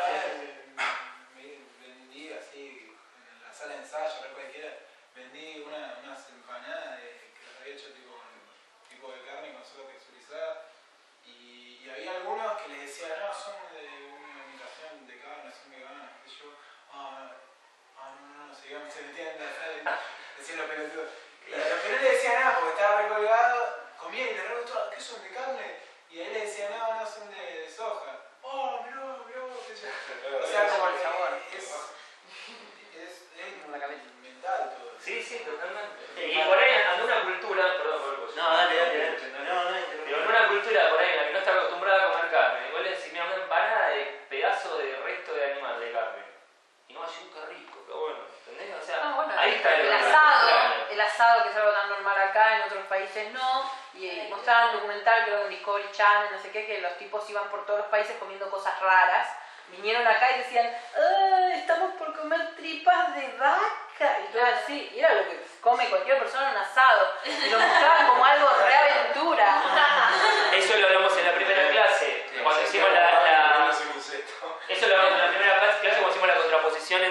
vendí así, en la sala de ensayo, no cualquiera, vendí unas empanadas que las había hecho tipo de carne con sopa texturizada. Y había algunos que les decía, no, son de una imitación de carne, son veganas, que yo, no, se metían en la sala y decían los pelotudos. Pero no le decía nada porque estaba recolgado, comía y le preguntaba, ¿qué son de carne? Y a él le decía, no, son de soja. Mirá, qué sé yo. O sea, como el sabor. Es mental todo. Sí, totalmente. Y por ahí ante una cultura, perdón por el coche. No, dale. Pero en una cultura por ahí en la que no está acostumbrada a comer carne, igual le decís, mira, una empanada de pedazo de resto de animal, de carne. Y no, así, qué rico, qué bueno, ¿entendés? O sea, bueno, ahí está el asado, que es algo tan normal acá, en otros países no. Y mostraban un documental, creo que en Discovery Channel, no sé qué, que los tipos iban por todos los países comiendo cosas raras. Vinieron acá y decían, estamos por comer tripas de vaca. Y todo así, y era lo que come cualquier persona en un asado. Y lo mostraban como algo re aventura. Eso lo hablamos en la primera clase, cuando hicimos eso lo hablamos en la primera clase cuando hicimos la contraposición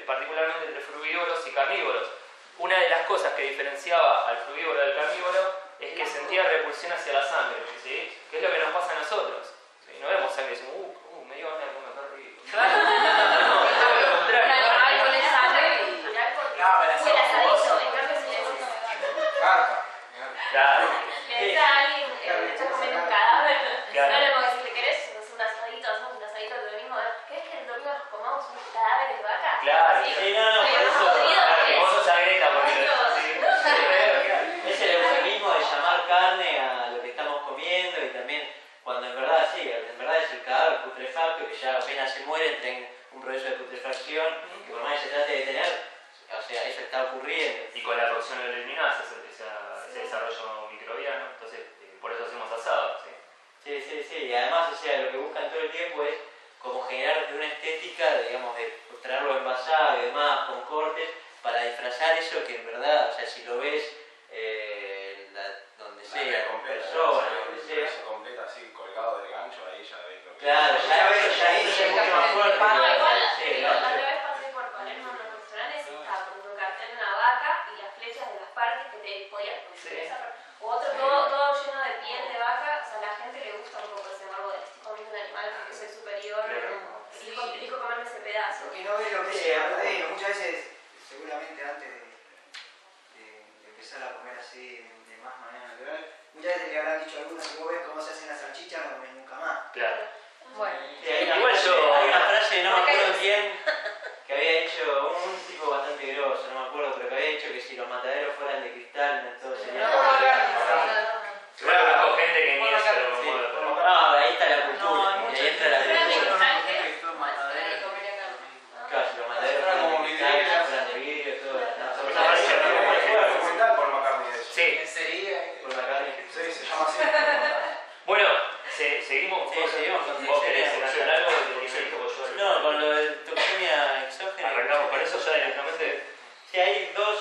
particularmente entre frugívoros y carnívoros. Una de las cosas que diferenciaba al frugívoro del carnívoro es que sentía repulsión hacia la sangre, ¿sí? Que es lo que nos pasa a nosotros. ¿Sí? No vemos sangre y decimos, me dio ganas de comer, qué rico. No, es todo lo contrario. Un animal con esa sangre. Fue el asadito, en cambio si le Claro. le decía a alguien que está comiendo un cadáver, Claro. no le puedo decir, ¿querés hacer un asadito? Hacemos un asadito el domingo. ¿Querés que el domingo nos comamos unos cadáveres de vaca? Claro. Sí, no, por eso. Vos sos agreta porque Es el eufemismo de llamar carne a lo que estamos comiendo y también cuando en verdad es el cadáver putrefacto que ya apenas se muere, entra en un proceso de putrefacción que por más que se trate de detener, o sea, eso está ocurriendo. Y con la cocción de la eliminasa, ese desarrollo microbiano, entonces por eso hacemos asado, ¿sí? Sí, y además, o sea, lo que buscan todo el tiempo es como generar una estética, digamos, de traerlo envasado y demás, con cortes, para disfrazar eso que en verdad, o sea, si lo ves donde sea, con personas, donde sea. Se completa así, colgado del gancho, ahí ya ves lo que... Claro, ya ahí es mucho más fuerte. No, igual, la otra vez pasé por Palermo en los restaurantes y estaba poniendo un cartel de una vaca y las flechas de las partes que te podías poner. Otro todo lleno de piel de vaca, o sea, a la gente le gusta un poco ese morbo de estoy comiendo un animal porque soy superior, elijo comerme ese pedazo. Porque no ves lo que es el verdadero. Muchas veces, seguramente antes de empezar a comer así de más manera natural, muchas veces le habrán dicho a algunos, si vos ves cómo se hacen las salchichas, no comes nunca más. Claro. Bueno. Hay una frase, no me acuerdo quién, que había hecho un tipo bastante grosso, no me acuerdo, pero que había dicho que si los mataderos fueran de cristal, no todo sería... Bueno, conozco gente que ni eso lo puede. No, ahí está la cultura, y ahí entra la cultura. Claro, si los mataderos fueran de cristal, fueran de vidrio, todo. documental por McCartney de eso. Sí. Por McCartney. Sí, se llama así. Bueno, seguimos. Sí, seguimos con ¿Vos querés hacer algo de No, con lo de toxemia exógena. Arrancamos con eso ya directamente. Sí, hay dos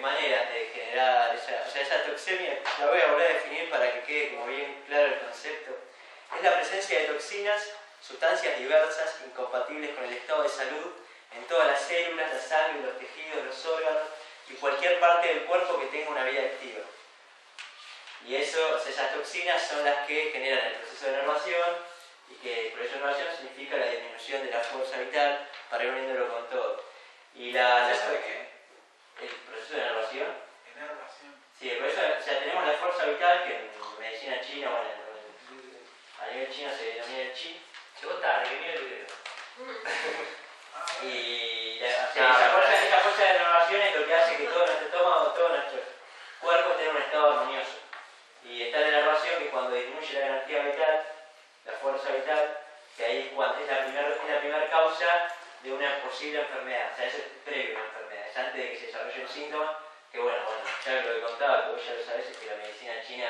maneras de generar esa toxemia. La voy a volver a definir para que quede como bien claro el concepto. Es la presencia de toxinas, sustancias diversas, incompatibles con el estado de salud, en todas las células, la sangre, los tejidos, los órganos y cualquier parte del cuerpo que tenga una vida activa. Y esas toxinas son las que generan el proceso de enervación, y que el proceso de enervación significa la disminución de la fuerza vital para ir uniéndolo con todo. Y ¿Proceso de qué? El proceso de enervación. Enervación. Sí, por eso, o sea, tenemos la fuerza vital que en medicina china, bueno, a nivel chino se denomina el chi. Llegó tarde, que mire el video. Y esa fuerza de enervación es lo que hace que todo nuestro estómago, todo nuestro cuerpo tenga un estado armonioso. Y está la enervación, que cuando disminuye la energía vital, la fuerza vital, que ahí es la primera causa de una posible enfermedad. O sea, eso es previo a una enfermedad, es antes de que se desarrolle el síntoma, que bueno, ya lo que contaba, que vos ya lo sabés, es que la medicina china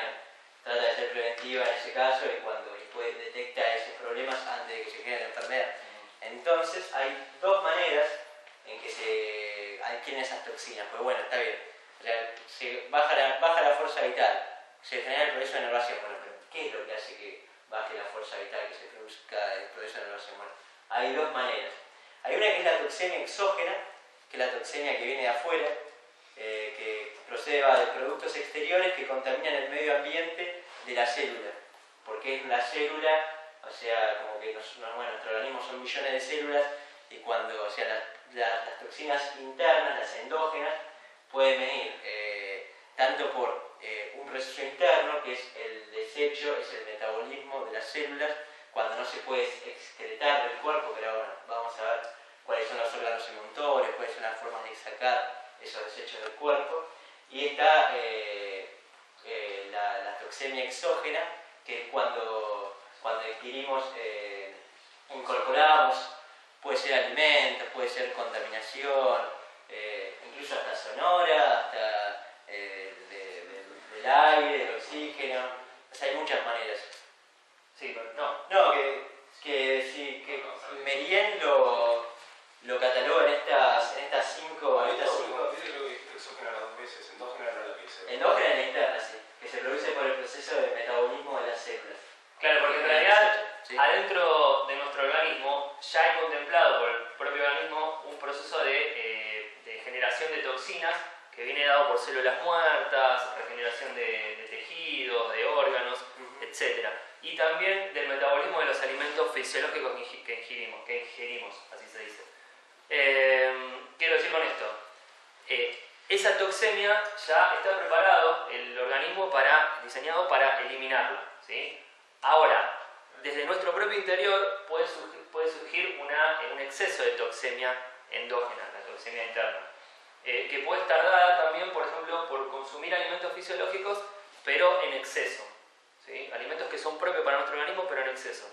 trata de ser preventiva en ese caso y después detecta esos problemas antes de que se genere la enfermedad. Entonces, hay dos maneras en que se adquieren esas toxinas. Pues bueno, está bien, o sea, se baja la fuerza vital, se genera el proceso de enervación. Bueno, pero ¿qué es lo que hace que baje la fuerza vital, que se produzca el proceso de enervación? Bueno, hay dos maneras. Hay una que es la toxemia exógena, que es la toxemia que viene de afuera, que procede de productos exteriores que contaminan el medio ambiente de la célula. Porque es la célula, o sea, como que nuestro organismo son millones de células, y cuando, o sea, las toxinas internas, las endógenas, pueden venir tanto por un proceso interno, que es el desecho, es el metabolismo de las células, cuando no se puede excretar del cuerpo, pero bueno, vamos a ver cuáles son los órganos emuntorios, cuáles son las formas de sacar esos desechos del cuerpo. Y está la toxemia exógena, que es cuando adquirimos, incorporamos, puede ser alimentos, puede ser contaminación, incluso hasta sonora, hasta del aire, del oxígeno. O sea, hay muchas maneras. Sí, pero no. No, que Merien lo cataloga en estas cinco. Creo que dijiste exógena las dos veces, endógena era la que se. Endógena es la interna, sí, que se produce por el proceso de metabolismo de las células. Claro, porque en realidad, ¿sí?, adentro de nuestro organismo ya hay contemplado por el propio organismo un proceso de generación de toxinas que viene dado por células muertas, regeneración de tejidos, de órganos, etc. Y también del metabolismo de los alimentos fisiológicos que ingerimos, así se dice. Quiero decir con esto, esa toxemia ya está preparado el organismo diseñado para eliminarla, ¿sí? Ahora, desde nuestro propio interior puede surgir un exceso de toxemia endógena, la toxemia interna, que puede estar dada también, por ejemplo, por consumir alimentos fisiológicos, pero en exceso, ¿sí? Alimentos que son propios para nuestro organismo, pero en exceso.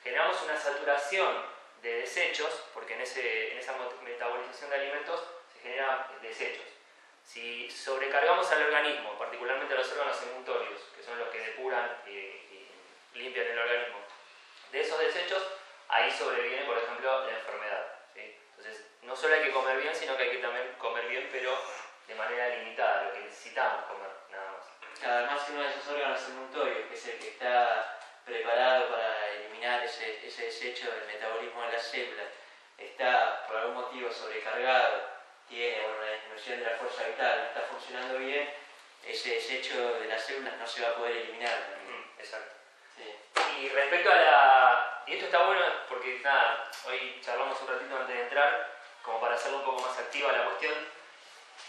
Generamos una saturación de desechos, porque en esa metabolización de alimentos se generan desechos. Si sobrecargamos al organismo, particularmente a los órganos emuntorios, que son los que depuran y limpian el organismo, de esos desechos, ahí sobreviene, por ejemplo, la enfermedad, ¿sí? Entonces, no solo hay que comer bien, sino que hay que también comer bien, pero de manera limitada, lo que necesitamos comer, nada más. Además, uno de esos órganos emuntorios, que es el que está preparado para eliminar ese desecho del metabolismo de las células, está por algún motivo sobrecargado, tiene una disminución de la fuerza vital, no está funcionando bien, ese desecho de las células no se va a poder eliminar. Exacto. Sí. Y respecto a y esto está bueno porque nada, hoy charlamos un ratito antes de entrar, como para hacerlo un poco más activa la cuestión.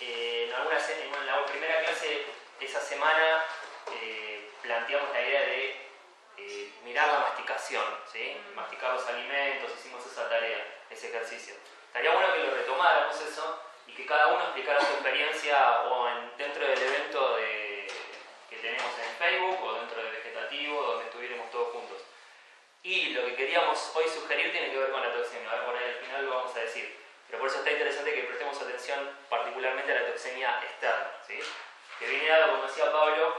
En la primera clase de esa semana planteamos la idea de mirar la masticación, ¿sí? Masticar los alimentos, hicimos esa tarea, ese ejercicio. Estaría bueno que lo retomáramos eso y que cada uno explicara su experiencia dentro del evento que tenemos en Facebook o dentro de Vegetativo, donde estuviéramos todos juntos. Y lo que queríamos hoy sugerir tiene que ver con la toxemia. Ahora por ahí al final lo vamos a decir. Pero por eso está interesante que prestemos atención particularmente a la toxemia externa, ¿sí? Que viene dado, como decía Pablo,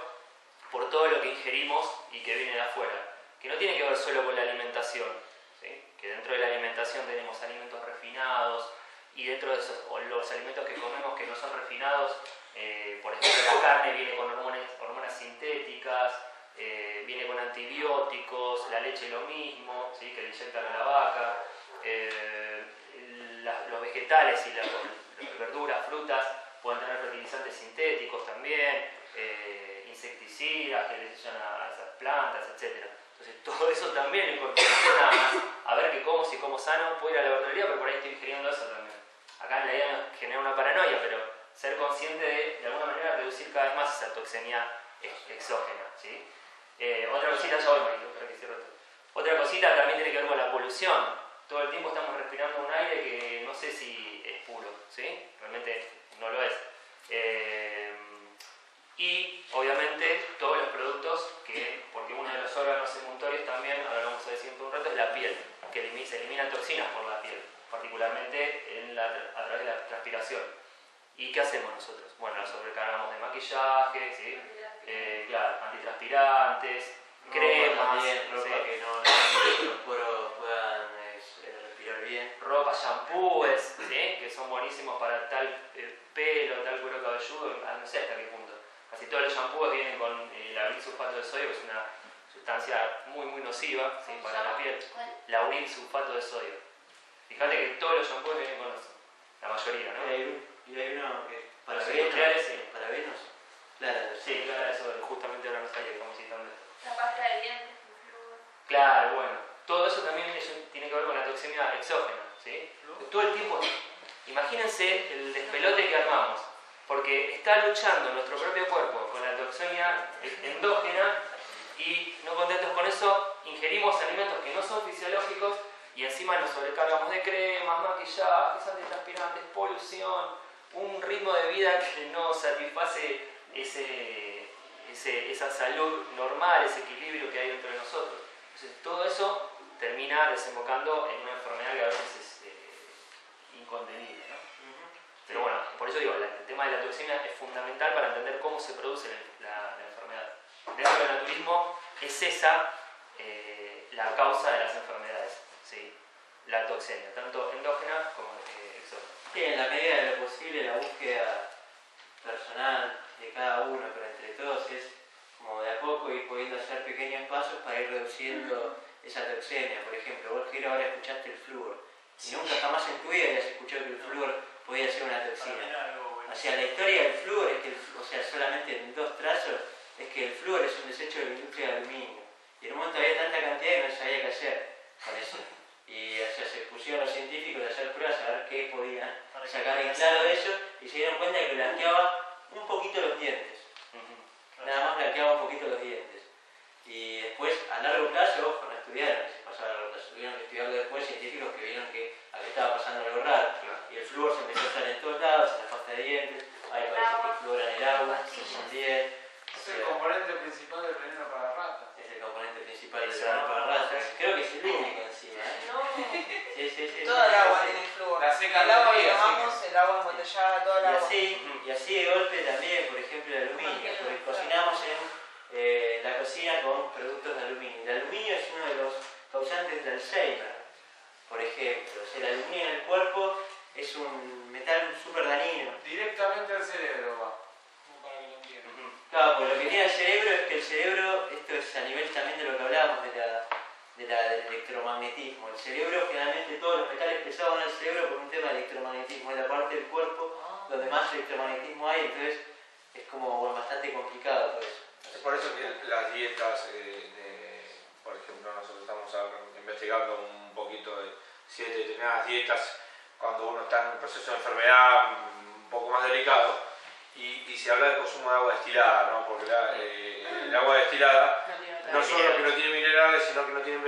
por todo lo que ingerimos y que viene de afuera. Que no tiene que ver solo con la alimentación, ¿sí? Que dentro de la alimentación tenemos alimentos refinados y dentro de esos, los alimentos que comemos que no son refinados, por ejemplo la carne viene con hormonas sintéticas, viene con antibióticos, la leche lo mismo, ¿sí? Que le inyectan a la vaca, los vegetales y las verduras, frutas pueden tener fertilizantes sintéticos también, insecticidas que les echan a esas plantas, etc. Entonces todo eso también lo incorporación nada más a ver que como, si como sano, puedo ir a la laboratoria, pero por ahí estoy ingiriendo eso también. Acá la idea no es generar una paranoia, pero ser consciente de alguna manera, reducir cada vez más esa toxemia exógena. ¿Sí? Otra cosita, ya voy, Marito, para que cierre esto. Otra cosita también tiene que ver con la polución. Todo el tiempo estamos respirando un aire que no sé si es puro, ¿sí? Realmente no lo es. Y obviamente todos los productos porque uno de los órganos emuntorios también, ahora lo vamos a decir por un rato, es la piel, que se eliminan toxinas por la piel, particularmente a través de la transpiración. ¿Y qué hacemos nosotros? Bueno, nos sobrecargamos de maquillaje, ¿sí? Claro, antitranspirantes, cremas, ropa que los poros puedan respirar bien. Ropa, shampoos, ¿sí? Que son buenísimos para tal pelo, tal cuero cabelludo, no sé hasta qué punto. Casi todos los shampoos vienen con lauril sulfato de sodio, que es una sustancia muy nociva, ¿sí? Para la piel. Lauril sulfato de sodio. Fíjate que todos los shampoos vienen con eso, la mayoría, ¿no? Y hay uno que para los industriales, sí. Para venos. Claro, sí, claro, eso justamente ahora no sabía que estamos citando esto. La pasta de dientes. Claro, bueno. Todo eso también tiene que ver con la toxemia exógena, ¿sí? Todo el tiempo, imagínense el despelote que armamos, porque está luchando nuestro propio cuerpo con la toxemia endógena y no contentos con eso, ingerimos alimentos que no son fisiológicos y encima nos sobrecargamos de cremas, maquillajes, antitranspirantes, polución, un ritmo de vida que no satisface esa salud normal, ese equilibrio que hay dentro de nosotros. Entonces todo eso termina desembocando en una enfermedad que a veces es incontenible, ¿no? Pero bueno, por eso digo, el tema de la toxemia es fundamental para entender cómo se produce la enfermedad. Dentro del naturismo es esa la causa de las enfermedades, ¿sí? La toxemia, tanto endógena como exógena. Sí, en la medida de lo posible la búsqueda personal de cada uno, pero entre todos es como de a poco ir pudiendo hacer pequeños pasos para ir reduciendo esa toxemia. Por ejemplo, vos, Giro, ahora escuchaste el flúor y nunca jamás en tu vida habías escuchado que el flúor podía ser una toxina. O sea, la historia del flúor es que, solamente en 2 trazos, es que el flúor es un desecho de la industria de aluminio. Y en un momento había tanta cantidad que no sabía qué hacer con eso. Y se pusieron los científicos a hacer pruebas a ver qué podían sacar en claro de eso y se dieron cuenta que blanqueaba un poquito los dientes. Nada más blanqueaba un poquito los dientes. Y después, a largo plazo, ojo, no estudiaron, se pasaba a largo plazo, tuvieron que estudiarlo después científicos que vieron que aquí estaba pasando algo raro. Y el flúor se empezó a estar en todos lados, en la pasta de dientes, hay parece que fluoran el agua, también. Es el componente principal del veneno para ratas. Es el componente principal del veneno para ratas. Creo que es el único encima, ¿eh? No. Sí. Toda el agua tiene flúor. El agua que tomamos, el agua embotellada, toda el agua. Y así de golpe también, por ejemplo, el aluminio, porque cocinamos en la cocina con productos de aluminio. El aluminio es uno de los causantes del Alzheimer, por ejemplo. O sea, el aluminio en el cuerpo es un metal súper dañino. Directamente al cerebro va, como para que lo entiendan. Claro, porque lo que tiene el cerebro es que el cerebro, esto es a nivel también de lo que hablábamos del electromagnetismo. El cerebro, generalmente todos los metales pesados van al cerebro por un tema de electromagnetismo. Es la parte del cuerpo donde más electromagnetismo hay, entonces es como bastante complicado todo eso. Es por eso que las dietas, por ejemplo, nosotros estamos investigando un poquito de si hay determinadas dietas cuando uno está en un proceso de enfermedad un poco más delicado y se habla del consumo de agua destilada, ¿no? Porque el agua destilada no solo que no tiene minerales, sino que no tiene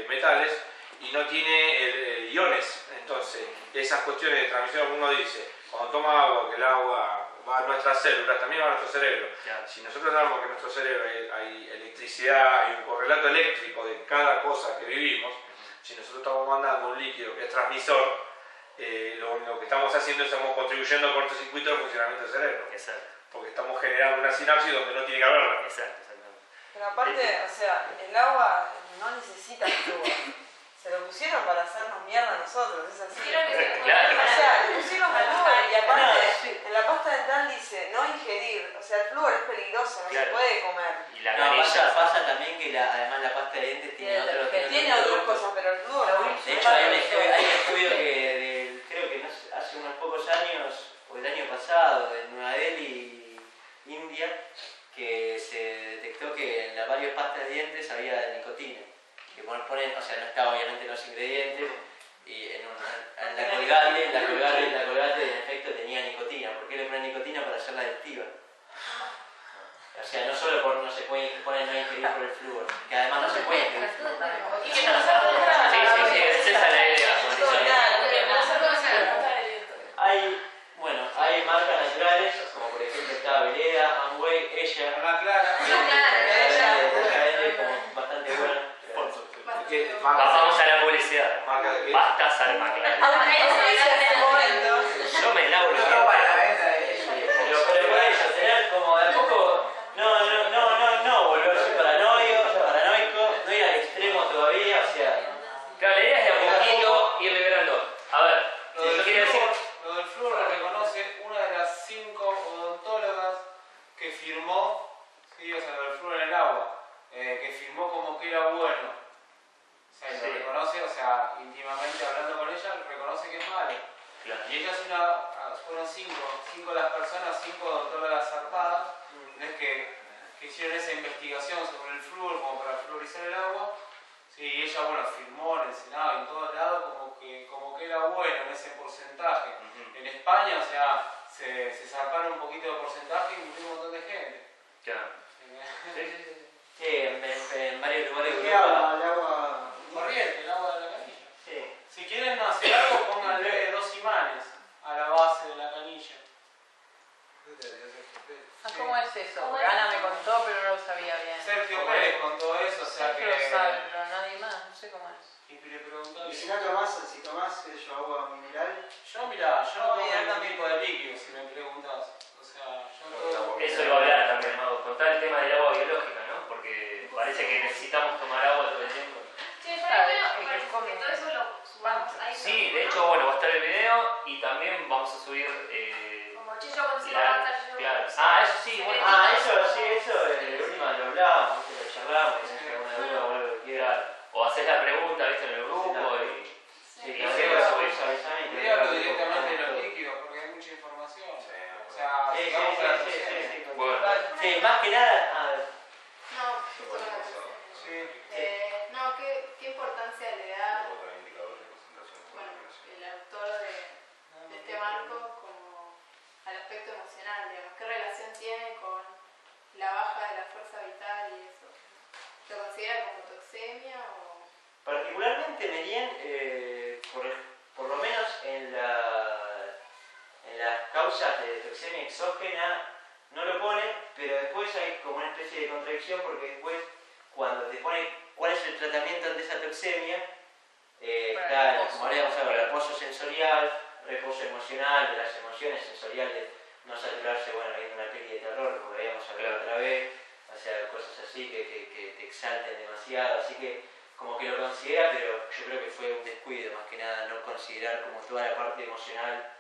metales y no tiene iones. Entonces, esas cuestiones de transmisión, uno dice, cuando toma agua, que el agua va a nuestras células, también va a nuestro cerebro. Si nosotros sabemos que en nuestro cerebro hay electricidad, hay un correlato eléctrico de cada cosa que vivimos, si nosotros estamos mandando un líquido que es transmisor, lo único que estamos haciendo es estamos contribuyendo al cortocircuito del funcionamiento del cerebro. Exacto. Porque estamos generando una sinapsis donde no tiene que haberla. Exactamente. Pero aparte, o sea, el agua no necesita flúor. Se lo pusieron para hacernos mierda a nosotros, es así. Claro. O sea, le pusieron flúor y aparte en la pasta dental dice no ingerir. O sea, el flúor es peligroso, no se puede comer. Y la pasa también que además la pasta de dientes tiene otras cosas, pero el flúor no. De hecho, hay un estudio que creo que hace unos pocos años, o el año pasado, en Nueva Delhi, India, que se Colgate en efecto tenía nicotina. ¿Por qué le ponen nicotina? Para hacerla adictiva. O sea, no solo por no se puede poner no ingerir por el flúor, que además no se puede ingerir flúor. Sí, esa es la idea. Hay marcas naturales, como por ejemplo está Veleda, Amway, ella, Una clara. como bastante buena. Vamos a la publicidad. Basta Salma Clara. Yo me lavo los dientes. Pero por eso, tener como de a poco, no volverse paranoico, no ir al extremo todavía, o sea. Claro, la idea es de a poquito ir liberando. A ver, si yo quiero decir. Lo del flúor lo reconoce una de las 5 odontólogas que firmó, sí, o sea, lo del flúor en el agua, que firmó como que era bueno. O sea, lo reconoce, o sea, íntimamente hablando con ella, reconoce que es malo. Claro. Y ella fueron 5 las personas, 5 odontólogas zarpadas, no es que hicieron esa investigación sobre el flúor como para fluorizar el agua. Sí, y ella, bueno, firmó en el Senado, en todos lados, como que era bueno en ese porcentaje. En España, o sea, se zarparon un poquito de porcentaje y murió un montón de gente. Claro. Sí, en varios lugares de ¿Qué Europa. agua? ¿El agua Corriente, el agua de la canilla. Sí. Si quieren hacer algo, pónganle 2 imanes a la base de la canilla. ¿Cómo es eso? Porque Ana me contó, pero no lo sabía bien. Sergio Pérez contó eso, o sea Sergio que... lo sabe, pero nadie más, no sé cómo es. Y le preguntó... Y si no tomás, si tomás agua mineral, Yo, mirá, yo no tomo ningún tipo de líquido, si me preguntás. O sea, yo... Eso iba a hablar también, ¿no? Contar el tema del agua biológica, ¿no? Porque parece que necesitamos tomar agua todo el tiempo. Sí, estaría bueno que todo eso lo subamos ahí. Sí, de hecho, bueno, va a estar el video y también vamos a subir... Como Chillo consigo va a estar yo. Claro. Ah, eso sí, bueno. Eso, de última lo hablamos, lo charlamos, si tenés alguna duda o algo que quieras. O hacer la pregunta, ¿viste? En el grupo Sí, y claro, hacemos eso. Yo hablo directamente de los líquidos porque hay mucha información. O sea, Sí, sigamos la Bueno. sí, más que nada, No, justo una cosa. No, ¿qué importancia le da, bueno, el autor de este marco como al aspecto emocional, digamos? ¿Qué relación tiene con la baja de la fuerza vital y eso? ¿Lo considera como toxemia o...? particularmente Merien, por lo menos en las causas de toxemia exógena no lo pone, pero después hay como una especie de contradicción porque después cuando te pone cuál es el tratamiento ante esa toxemia, está, como habíamos hablado, el reposo sensorial, reposo emocional, de las emociones sensoriales, no saturarse, bueno, viendo una peli de terror, como habíamos hablado otra vez, o sea, cosas así que te exalten demasiado, así que como que lo considera, pero yo creo que fue un descuido, más que nada, no considerar como toda la parte emocional,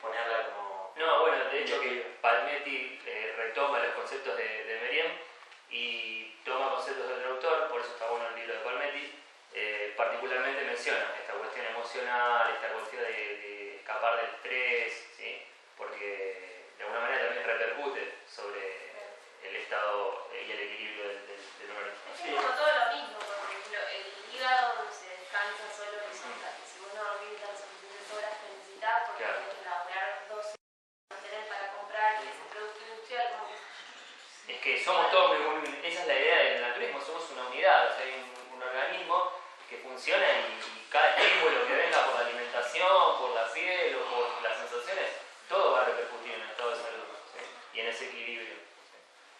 ponerla como... No, bueno, de hecho que Palmetti retoma los conceptos de Meriem y toma conceptos del autor, por eso está bueno el libro de Palmetti, particularmente menciona esta cuestión emocional, esta cuestión de escapar del estrés, ¿sí? Porque de alguna manera también repercute sobre el estado y el equilibrio del organismo. Es como todo lo mismo, por ejemplo, el hígado se descansa solo resulta que si vos no dormís las suficientes horas que necesitas, porque Claro. tenés que elaborar 12 mantener para comprar y ese producto industrial como que... Es que somos todos, esa es la idea del naturismo, somos una unidad, o sea, hay un organismo que funciona y cada estímulo que venga por la alimentación, por la piel o por las sensaciones, todo va a repercutir en el estado de salud, ¿sí? Y en ese equilibrio.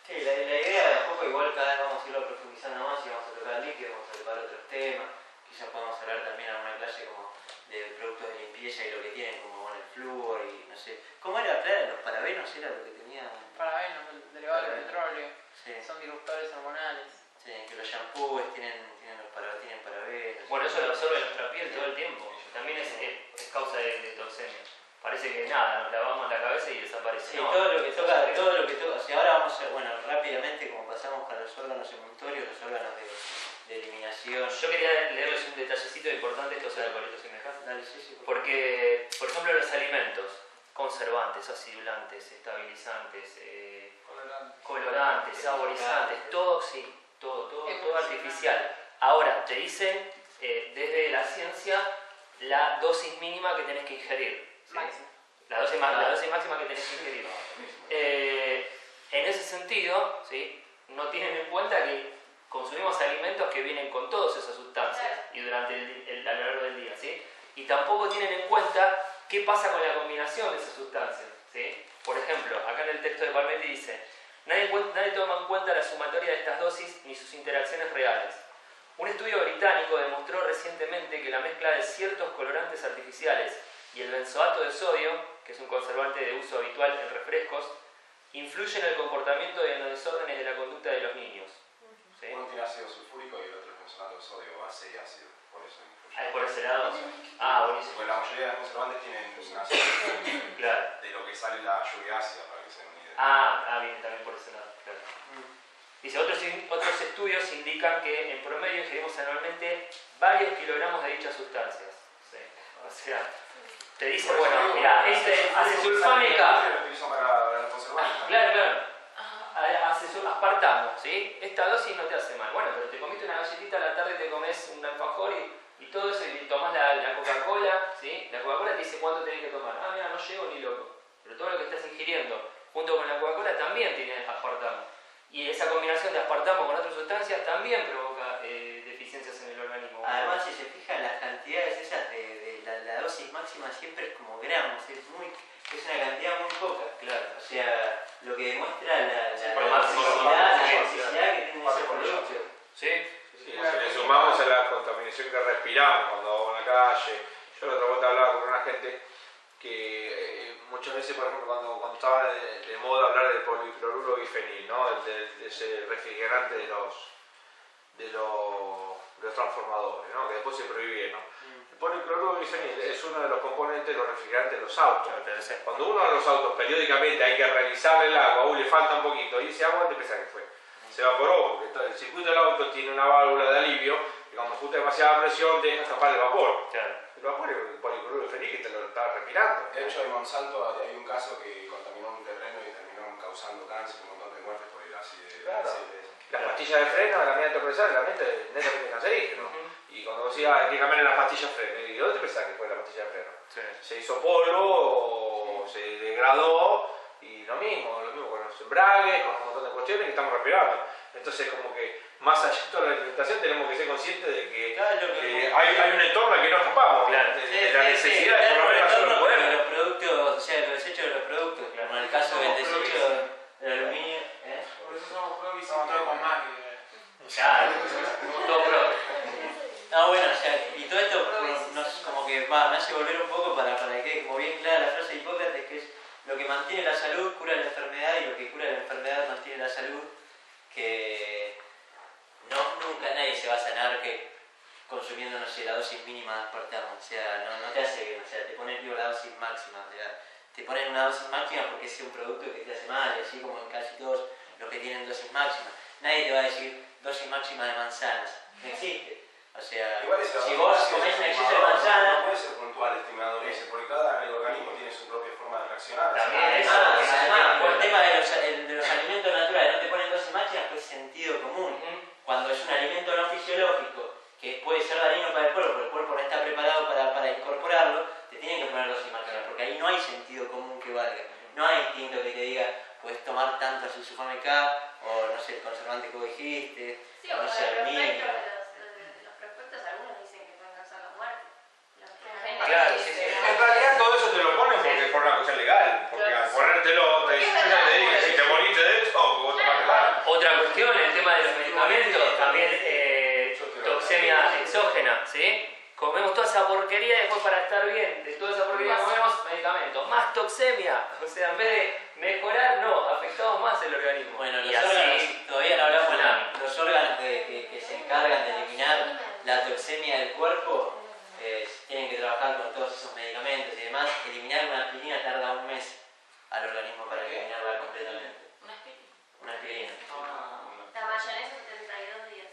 Sí, la idea de a poco igual cada vez vamos a irlo profundizando más y vamos a tocar líquidos, vamos a tocar otros temas, quizás podamos hablar también en una clase como de productos de limpieza y lo que tienen como bueno, el flúor y no sé, ¿cómo era? Los parabenos era lo que tenía... Parabenos, derivados del petróleo, sí. son disruptores hormonales. Sí, que los shampoos tienen parabenos. Bueno, eso lo absorbe nuestra piel todo el tiempo, también es causa de toxemia. Parece que nada, nos lavamos la cabeza y desaparece. Sí, no, todo lo que toca, o sea, ahora vamos a, bueno, rápidamente como pasamos con los órganos emuntorios, los órganos de eliminación. Yo quería leerles un detallecito importante, esto sea alcoholito si me dejas. Dale, sí, Porque, por ejemplo, los alimentos, conservantes, acidulantes, estabilizantes, colorantes, saborizantes, todo, sí, todo artificial. Ahora, te dicen desde la ciencia la dosis mínima que tenés que ingerir. ¿sí? La dosis máxima que tenés que ingerir. En ese sentido, ¿sí? No tienen en cuenta que consumimos alimentos que vienen con todas esas sustancias y durante a lo largo del día. ¿sí? Y tampoco tienen en cuenta qué pasa con la combinación de esas sustancias. ¿sí? Por ejemplo, acá en el texto de Palmetti dice: nadie toma en cuenta la sumatoria de estas dosis ni sus interacciones reales. Un estudio británico demostró recientemente que la mezcla de ciertos colorantes artificiales y el benzoato de sodio, que es un conservante de uso habitual en refrescos, influye en el comportamiento y en los desórdenes de la conducta de los niños. ¿sí? Uno tiene ácido sulfúrico y el otro es benzoato de sodio, base y ácido, por eso influye. ¿Por ese lado? Ah, buenísimo. Porque la mayoría de los conservantes tienen un ácido claro. de lo que sale la lluvia ácida, para que se den una idea. Bien, también por ese lado. Claro. Dice, otros estudios indican que en promedio ingerimos anualmente varios kilogramos de dichas sustancias. ¿sí? O sea, te dice, bueno, mira, este acesulfame K. Lo utilizan para los conservantes. Claro. Aspartamo, ¿sí? Esta dosis no te hace mal. Bueno, pero te comiste una galletita a la tarde, te comes un alfajor y todo eso, y tomás la Coca-Cola, ¿sí? La Coca-Cola te dice cuánto tenés que tomar. Mira, no llego ni loco. Pero todo lo que estás ingiriendo junto con la Coca-Cola también tiene aspartamo. Y esa combinación de aspartamo con otras sustancias también provoca deficiencias en el organismo. Además, si se fijan, las cantidades esas de la dosis máxima siempre es como gramos, es una cantidad muy poca. Claro. O sea, lo que demuestra la toxicidad que tiene ese producto. Sí, si le sumamos a la contaminación que respiramos cuando vamos a la calle. Yo la otra vuelta hablaba con una gente que muchas veces, por ejemplo, cuando estaba de moda hablar del policloruro bifenil, ¿no? de ese refrigerante de los transformadores, ¿no? Que después se prohibieron. El policloruro bifenil es uno de los componentes de los refrigerantes de los autos. Cuando uno de los autos periódicamente hay que revisarle el agua, le falta un poquito, y ese agua, ¿dónde pensás que fue? Se evaporó, porque el circuito del auto tiene una válvula de alivio y cuando ajusta demasiada presión te deja escapar el vapor. Claro. El vapor es el policloruro bifenil que te lo está respirando. De hecho, en Monsanto hay un caso que contaminó un terreno y terminó causando cáncer y un montón de muertes por el ácido. Claro. Las pastillas de freno, la amianto presal, realmente netamente cancerígeno. Y cuando decía hay que cambiar las pastillas de freno, ¿y dónde pensás que fue la pastilla de freno? Sí. Se hizo polvo, se degradó, y lo mismo con los embragues, con un montón de cuestiones que estamos respirando. Entonces, como que más allá de toda la alimentación, tenemos que ser conscientes de que hay un entorno al que no escapamos. Claro. De la necesidad de por lo menos hacer lo que podemos. Los productos, o sea, los desechos de los productos, como en el caso del desecho del aluminio. Por eso somos pro y somos todos con máquinas. Claro, todo pro. Bueno, o sea, y todo esto como que me hace volver un poco para que quede como bien clara la frase de Hipócrates, que es lo que mantiene la salud cura la enfermedad y lo que cura la enfermedad mantiene la salud, que nunca nadie se va a sanar consumiendo, no sé, la dosis mínima de aspartamo, o sea, no te hace bien, o sea, te ponen la dosis máxima, o sea, te ponen una dosis máxima porque es un producto que te hace mal, y así como en casi todos los que tienen dosis máxima. Nadie te va a decir dosis máxima de manzanas, no existe. O sea, si vos comés un exceso de manzana... No puede ser puntual, estimado ese, porque cada organismo tiene su propia forma de reaccionar. Además, por el tema de los alimentos naturales, no te ponen dosis máximas, pues sentido común. Cuando es un alimento no fisiológico, que puede ser dañino para el cuerpo, pero el cuerpo no está preparado para incorporarlo, te tienen que poner dosis máximas, porque ahí no hay sentido común que valga. No hay instinto que te diga, puedes tomar tanto acesulfame K, o no sé, el conservante que vos dijiste, Sí, o no sé, aluminio. Los prospectos algunos dicen que pueden causar la muerte. Claro, sí. En realidad todo eso te lo ponen porque es por una cuestión legal, porque al ponértelo te dicen, yo te digo, si te moriste de esto, vos tomaste la... Otra cuestión, el tema de los medicamentos, también toxemia exógena, ¿sí? Comemos toda esa porquería y después para estar bien, de toda esa porquería comemos medicamentos, más toxemia, o sea, en vez de mejorar, no, afectamos más el organismo. Bueno, y los órganos, todavía no hablamos nada. los órganos que se encargan de eliminar la toxemia del cuerpo, tienen que trabajar con todos esos medicamentos y demás. Eliminar una aspirina tarda un mes al organismo para eliminarla completamente. Una aspirina. La mayonesa 72 días.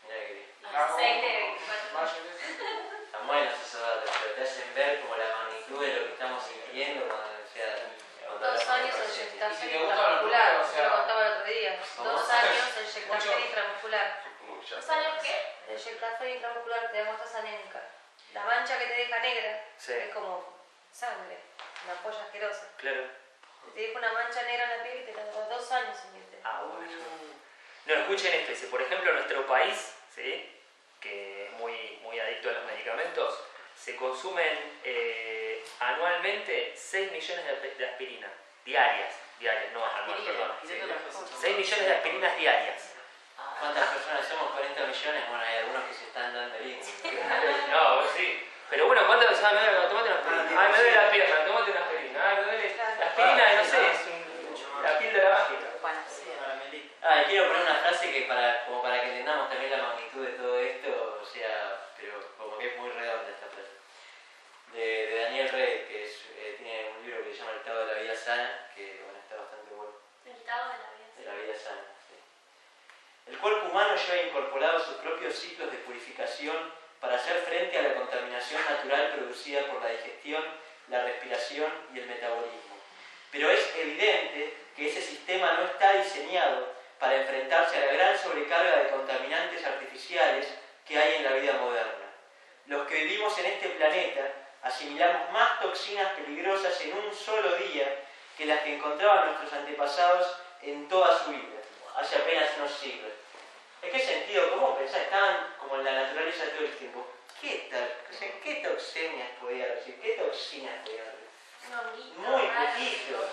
Mirá que bien. Los aceites 24 días. Están buenos esos datos, pero te hacen ver como la magnitud de lo que estamos ingiriendo cuando, o sea, 2 años de inyectación intramuscular, yo lo contaba el otro día. 2 años de inyectación intramuscular. ¿2 años qué? De inyectación intramuscular te da muestras anémicas. la mancha que te deja negra Sí. es como sangre, una ampolla asquerosa. Claro. Te deja una mancha negra en la piel y te tarda 2 años sin irte. Ah, bueno. No, escuchen esto, dice, por ejemplo, en nuestro país, ¿sí?, que es muy adicto a los medicamentos, se consumen anualmente 6 millones de aspirinas, diarias, no anual, perdón. Sí. 6 millones de aspirinas diarias. ¿Cuántas personas somos? 40 millones. Bueno, hay algunos que se están dando el himno. No, sí. Pero bueno, ¿cuántas veces? Tómate una aspirina. Ay, me duele la pierna, tómate una aspirina. Ay, me duele. La aspirina, no sé, es la píldora mágica. Y quiero poner una frase que como para que entendamos también la magnitud de todo esto, o sea, pero como que es muy redonda esta frase. De Daniel Rey, que tiene un libro que se llama El Estado de la Vida Sana, que bueno, está bastante bueno. El estado de la vida. De la vida sana, sí. El cuerpo humano lleva incorporado sus propios ciclos de purificación para hacer frente a la contaminación natural producida por la digestión, la respiración y el metabolismo. Pero es evidente que ese sistema no está diseñado para enfrentarse a la gran sobrecarga de contaminantes artificiales que hay en la vida moderna. Los que vivimos en este planeta asimilamos más toxinas peligrosas en un solo día que las que encontraban nuestros antepasados en toda su vida, hace apenas unos siglos. ¿En qué sentido? ¿Cómo pensás? Estaban como en la naturaleza todo el tiempo. ¿Qué toxinas podía decir? ¿Qué toxinas podía decir? Muy poquito.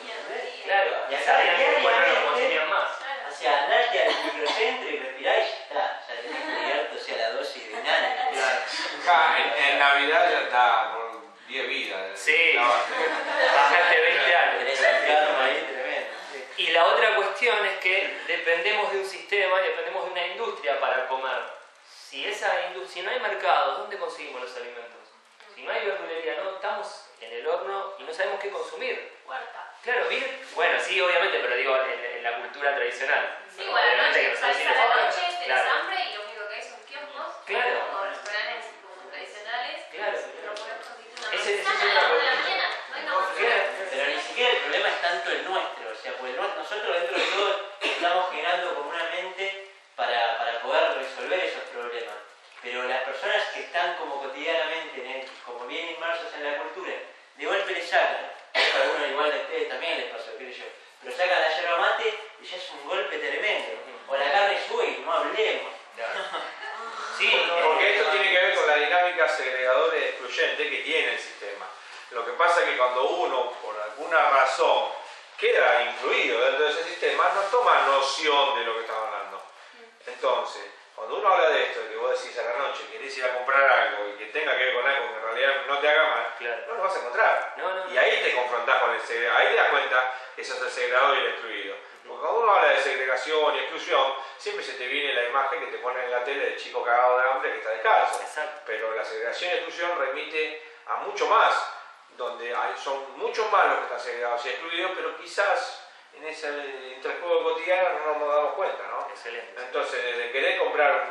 Claro, y acá diariamente, más. O sea, andarte al microcentro y respirar y ya está. Ya tenés cubierto, o sea, la dosis de nada. Claro. En Navidad ya está por 10 vidas. Sí, bajaste 20 años. Y la otra cuestión es que dependemos de un sistema y dependemos de una industria para comer. Si no hay mercado, ¿dónde conseguimos los alimentos? Si no hay verdulería, no estamos en el horno y no sabemos qué consumir. Huerta. Claro, bueno, sí, obviamente, pero digo en la cultura tradicional. Sí, bueno, a la noche, salís a la noche, tenés claro. hambre y lo único que hay son kioscos Claro. o restaurantes como tradicionales. Claro. Pero podés conseguir una Ese es manzana a las 1 de la mañana. No hay una manzana. Pero ni siquiera el problema es tanto el nuestro, o sea, pues nosotros dentro de todo estamos generando comunamente para poder resolver esos problemas. Pero las personas que están como cotidianamente, como bien inmersos en la cultura, de golpe le sacan, a algunos igual de ustedes también les pasó, creo yo, pero sacan la yerba mate y ya es un golpe tremendo. O la carne sui, no hablemos. Sí, porque esto tiene que ver con la dinámica segregadora y excluyente que tiene el sistema. Lo que pasa es que cuando uno, por alguna razón, queda incluido dentro de ese sistema, no toma noción de lo que estamos hablando. Entonces, cuando uno habla de esto, de que vos decís a la noche, querés ir a comprar algo y que tenga que ver con algo que en realidad no te haga mal, Claro. no lo vas a encontrar. No. Y ahí te confrontás con el segregador, ahí te das cuenta que sos el segregador y el excluido. Porque cuando uno habla de segregación y exclusión, siempre se te viene la imagen que te ponen en la tele del chico cagado de hambre que está descalzo. Exacto. Pero la segregación y exclusión remite a mucho más, donde son muchos más los que están segregados y excluidos, pero quizás en ese interjuego cotidiano no nos damos cuenta, ¿no? Excelente. Entonces, desde querer comprar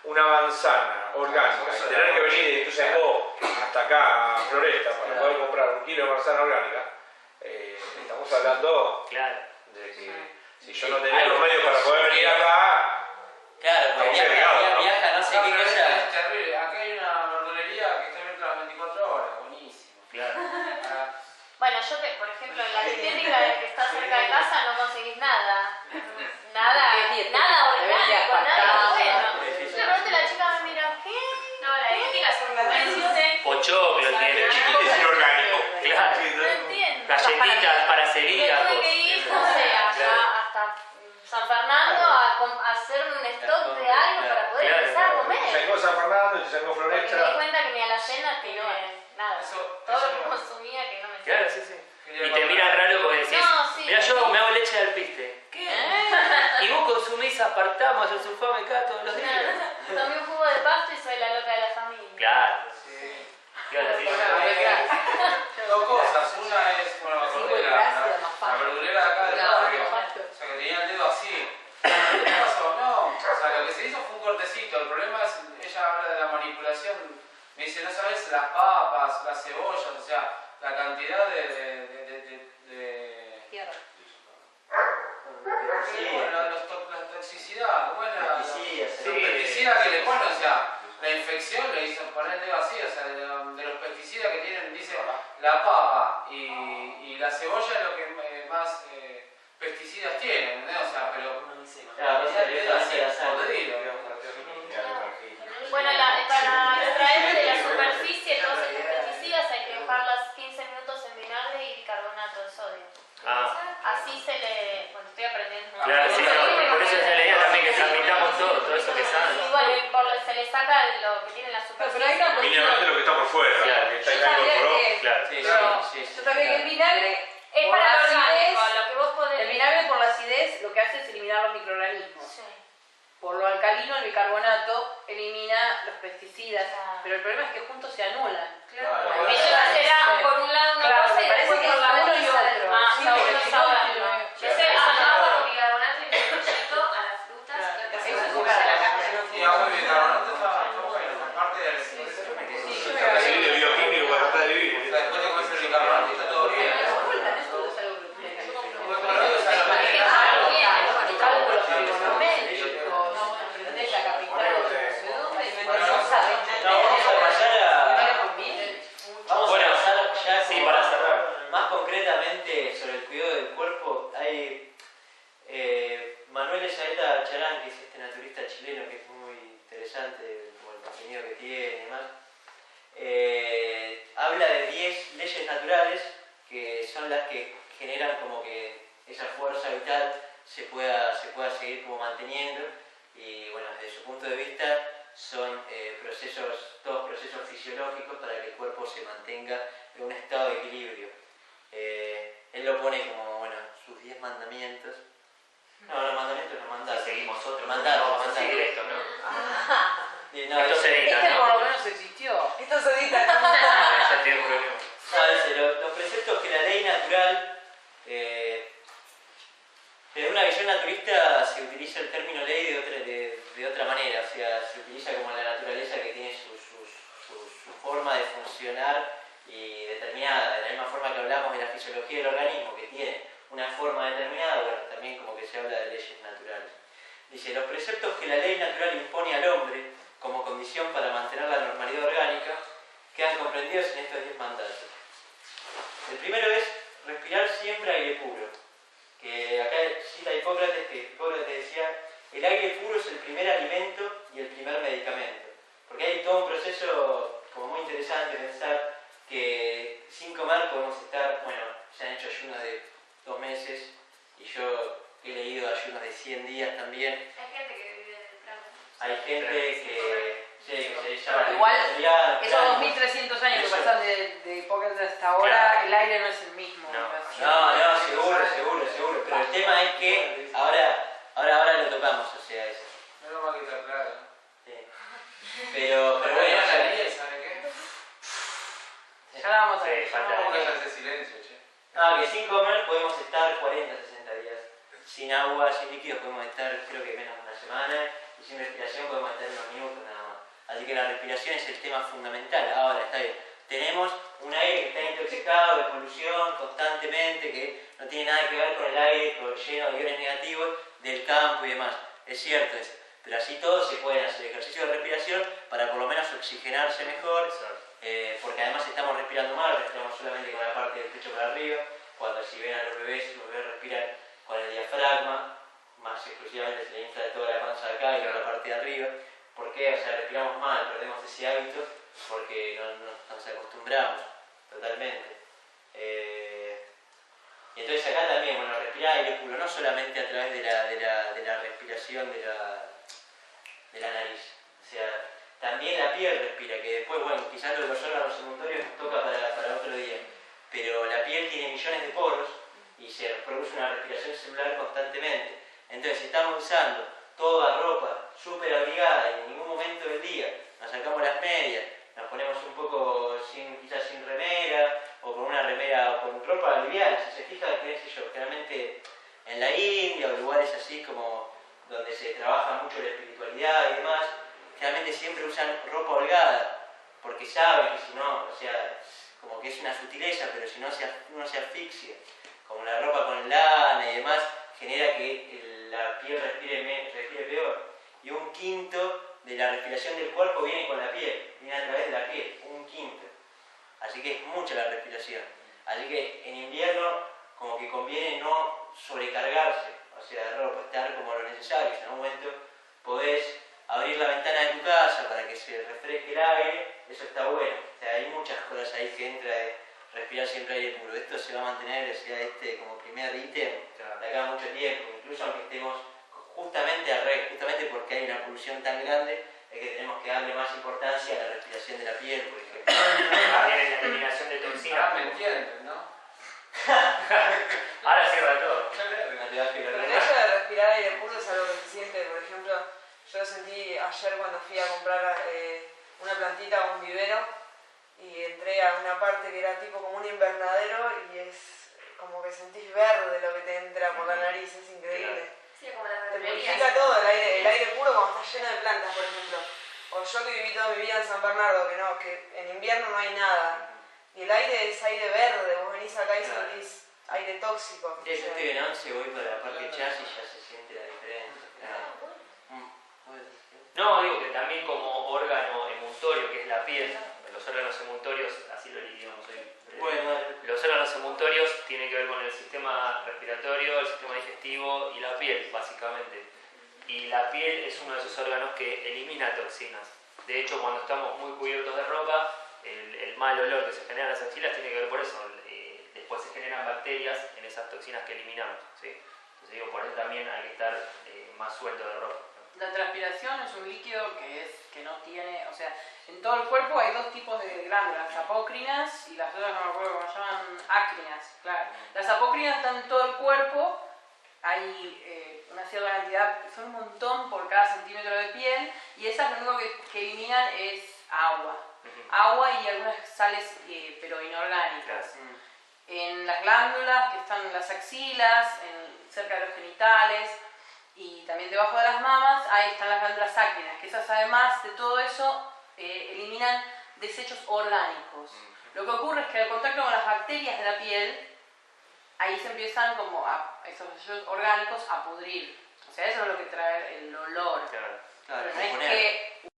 una manzana orgánica y tener que venir de Ituzaingó hasta acá a Floresta para poder comprar 1 kilo de manzana orgánica, estamos hablando de que si yo no tenía los medios para poder venir acá, claro, porque viaja no sé qué cosa. Es terrible. Acá hay una verdulería que está abierta las 24 horas, buenísimo. Claro. Bueno, por ejemplo, en la dietética que está cerca de casa no conseguís nada. Nada orgánico, nada bueno. De repente la chica me mira, ¿qué? No, la dietética es un comercio. Pochoclo tiene. Es inorgánico. Claro. No entiendo. Galletitas para celíacos. Tuve que ir, no sé, hasta San Fernando a hacerme un stock de algo para poder empezar a comer. Ituzaingó San Fernando, Ituzaingó Porque me di Floresta. cuenta que mi alacena tenía nada. Todo lo que consumía que no me Claro, sí. Y te miran raro porque decís, no, sí, mira, yo me hago leche de alpiste. ¿Qué? Y vos consumís aspartamo, el sulfame acá todos los días. Tomé un jugo de pasto y soy la loca de la familia. Claro. Sí. Claro, sí. Dos cosas. Una es, bueno, la verdulera de acá del barrio, o sea, que tenía el dedo así. ¿Qué pasó? No, o sea, lo que se hizo fue un cortecito. El problema es, ella habla de la manipulación. Me dice, no sabes, las papas, las cebollas, o sea, la cantidad de Tierra. la toxicidad, bueno, Pesticidas, los pesticidas que le ponen, o sea, la infección le dicen ponerle así, o sea, de los pesticidas que tienen, dice la papa y la cebolla es lo que más pesticidas tienen, ¿no? O sea, pero bueno, para extraer de la superficie todos estos pesticidas hay que dejarlas 15 minutos en vinagre y bicarbonato de sodio. Así se le... Bueno, estoy aprendiendo. Claro, sí, no, por eso se leía también que tramitamos todo eso que sale. Y bueno, se le saca lo que tiene la superficie. Mínimamente lo que está por fuera, claro, que está incorporado. Claro. Yo sabía que el vinagre es para lo orgánico, lo que vos podés... El vinagre por la acidez lo que hace es eliminar los microorganismos. Sí. Por lo alcalino, el bicarbonato elimina los pesticidas. Claro. Pero el problema es que juntos se anulan. Claro. Eso será por un lado una cosa y después por la otra y otro. Sí, porque saberlo. Yo sé agua con bicarbonato y un proyecto a las frutas. Eso es para la casa. Y agua y bicarbonato está bueno, aparte de de bioquímico para tratar de vivir. después de comer el bicarbonato está todo bien. Cálculos trigonométricos, aprender la capital de la ciudad, Vamos a pasar ya Sí, para cerrar. más concretamente sobre el cuidado del cuerpo. Hay Manuel Esaeta Charán, que es este naturista chileno que es muy interesante por el contenido que tiene y demás, habla de 10 leyes naturales que son las que generan como que esa fuerza vital se pueda seguir como manteniendo, y bueno, desde su punto de vista son todos procesos fisiológicos para que el cuerpo se mantenga en un estado de equilibrio. Él lo pone como, bueno, sus 10 mandamientos. No, los mandamientos no mandatos. Seguimos otros. Mandatos. Vamos a seguir esto, ¿no? Esto se edita, Este ¿no? por lo menos existió. Esto se edita. Ya tiene un problema. Los preceptos que la ley natural, desde una visión naturista se utiliza el término ley de otra manera, o sea, se utiliza como la naturaleza que tiene su forma de funcionar y determinada, de la misma forma que hablamos de la fisiología del organismo, que tiene una forma determinada, bueno, también como que se habla de leyes naturales. Dice, los preceptos que la ley natural impone al hombre como condición para mantener la normalidad orgánica quedan comprendidos en estos 10 mandatos. El primero es respirar siempre aire puro, que acá cita Hipócrates, que Hipócrates decía, el aire puro es el primer alimento y el primer medicamento, porque hay todo un proceso como muy interesante pensar que sin comer podemos estar, bueno, se han hecho ayunos de 2 meses y yo he leído ayunos de 100 días también. Hay gente que vive del plano. Hay gente que se llama... Igual, esos 2300 años que pasan de Hipócrates hasta ahora, el aire no es el mismo. No, seguro. Pero el tema es que ahora lo tocamos, o sea, eso. Menos mal que está claro. Sí. Pero bueno, ¿sabe qué? Ya la vamos a ver. ¿Cómo que hace silencio, che? No, que sin comer podemos estar 40, 60 días. Sin agua, sin líquidos podemos estar creo que menos de una semana, y sin respiración podemos estar unos minutos nada más. Así que la respiración es el tema fundamental. Ahora, está bien, tenemos un aire que está intoxicado de polución constantemente, que no tiene nada que ver con el aire lleno de iones negativos del campo y demás. Es cierto eso. Pero así todos se pueden hacer ejercicio de respiración para por lo menos oxigenarse mejor, porque además estamos respirando mal, respiramos solamente con la parte del pecho para arriba, cuando si ven a los bebés respiran con el diafragma, más exclusivamente se le infla toda la panza acá y con la parte de arriba. ¿Por qué? O sea, respiramos mal, perdemos ese hábito porque no nos acostumbramos totalmente. Y entonces acá también, bueno, respirar aire puro, no solamente a través de la respiración de la nariz, o sea, también la piel respira, que después, bueno, quizás los órganos secundarios nos toca para otro día, pero la piel tiene millones de poros y se produce una respiración celular constantemente. Entonces estamos usando toda ropa súper abrigada y en ningún momento del día nos sacamos las medias, nos ponemos un poco quizás sin remera o con una remera o con ropa liviana. Si se fija, qué sé yo, generalmente en la India o lugares así como donde se trabaja mucho la espiritualidad y demás, generalmente siempre usan ropa holgada porque saben que si no, o sea, como que es una sutileza, pero si no uno se asfixia, como la ropa con lana y demás, genera que la piel respire peor. Y un quinto de la respiración del cuerpo viene con la así que es mucha la respiración. Así que en invierno como que conviene no sobrecargarse, o sea, de ropa, estar como lo necesario. En un momento podés abrir la ventana de tu casa para que se refresque el aire, eso está bueno. O sea, hay muchas cosas ahí que entra de respirar siempre aire puro. Esto se va a mantener, o sea, como primer ítem de acá a mucho tiempo, incluso aunque estemos justamente al revés, justamente porque hay una polución tan grande, es que tenemos que darle más importancia a la respiración de la piel, por ejemplo. También la eliminación de toxinas. ¿Me entienden, no? Ahora cierra todo. Pero el hecho de respirar aire puro es algo que se siente, por ejemplo, yo lo sentí ayer cuando fui a comprar una plantita o un vivero y entré a una parte que era tipo como un invernadero y es como que sentís verde lo que te entra por la nariz, es increíble. Sí, como la Te verdulería. purifica todo, el aire puro cuando está lleno de plantas, por ejemplo. O yo que viví toda mi vida en San Bernardo, que en invierno no hay nada. Y el aire es aire verde, vos venís acá y sentís aire tóxico. Sí, yo estoy en 11, voy para la Parque Chas y ya se siente la diferencia. No, digo que también como órgano emuntorio, que es la piel, los órganos emuntorios, así lo diríamos hoy. Bueno, los órganos emuntorios tienen que ver con el sistema respiratorio, el sistema digestivo y la piel, básicamente. Y la piel es uno de esos órganos que elimina toxinas. De hecho, cuando estamos muy cubiertos de ropa, el mal olor que se genera en las axilas tiene que ver por eso. Después se generan bacterias en esas toxinas que eliminamos, ¿sí? Entonces digo, por eso también hay que estar más suelto de ropa. La transpiración es un líquido que no tiene, o sea, en todo el cuerpo hay dos tipos de glándulas, apócrinas y las otras no me acuerdo cómo se llaman, acrinas, claro. Las apócrinas están en todo el cuerpo, hay una cierta cantidad, son un montón por cada centímetro de piel y esas lo único que eliminan es agua. Agua y algunas sales, pero inorgánicas. En las glándulas que están en las axilas, cerca de los genitales y también debajo de las mamas, ahí están las glándulas acrinas, que esas además de todo eso eliminan desechos orgánicos. Lo que ocurre es que al contacto con las bacterias de la piel, ahí se empiezan como esos desechos orgánicos a pudrir. O sea, eso es lo que trae el olor. claro, Pero no es que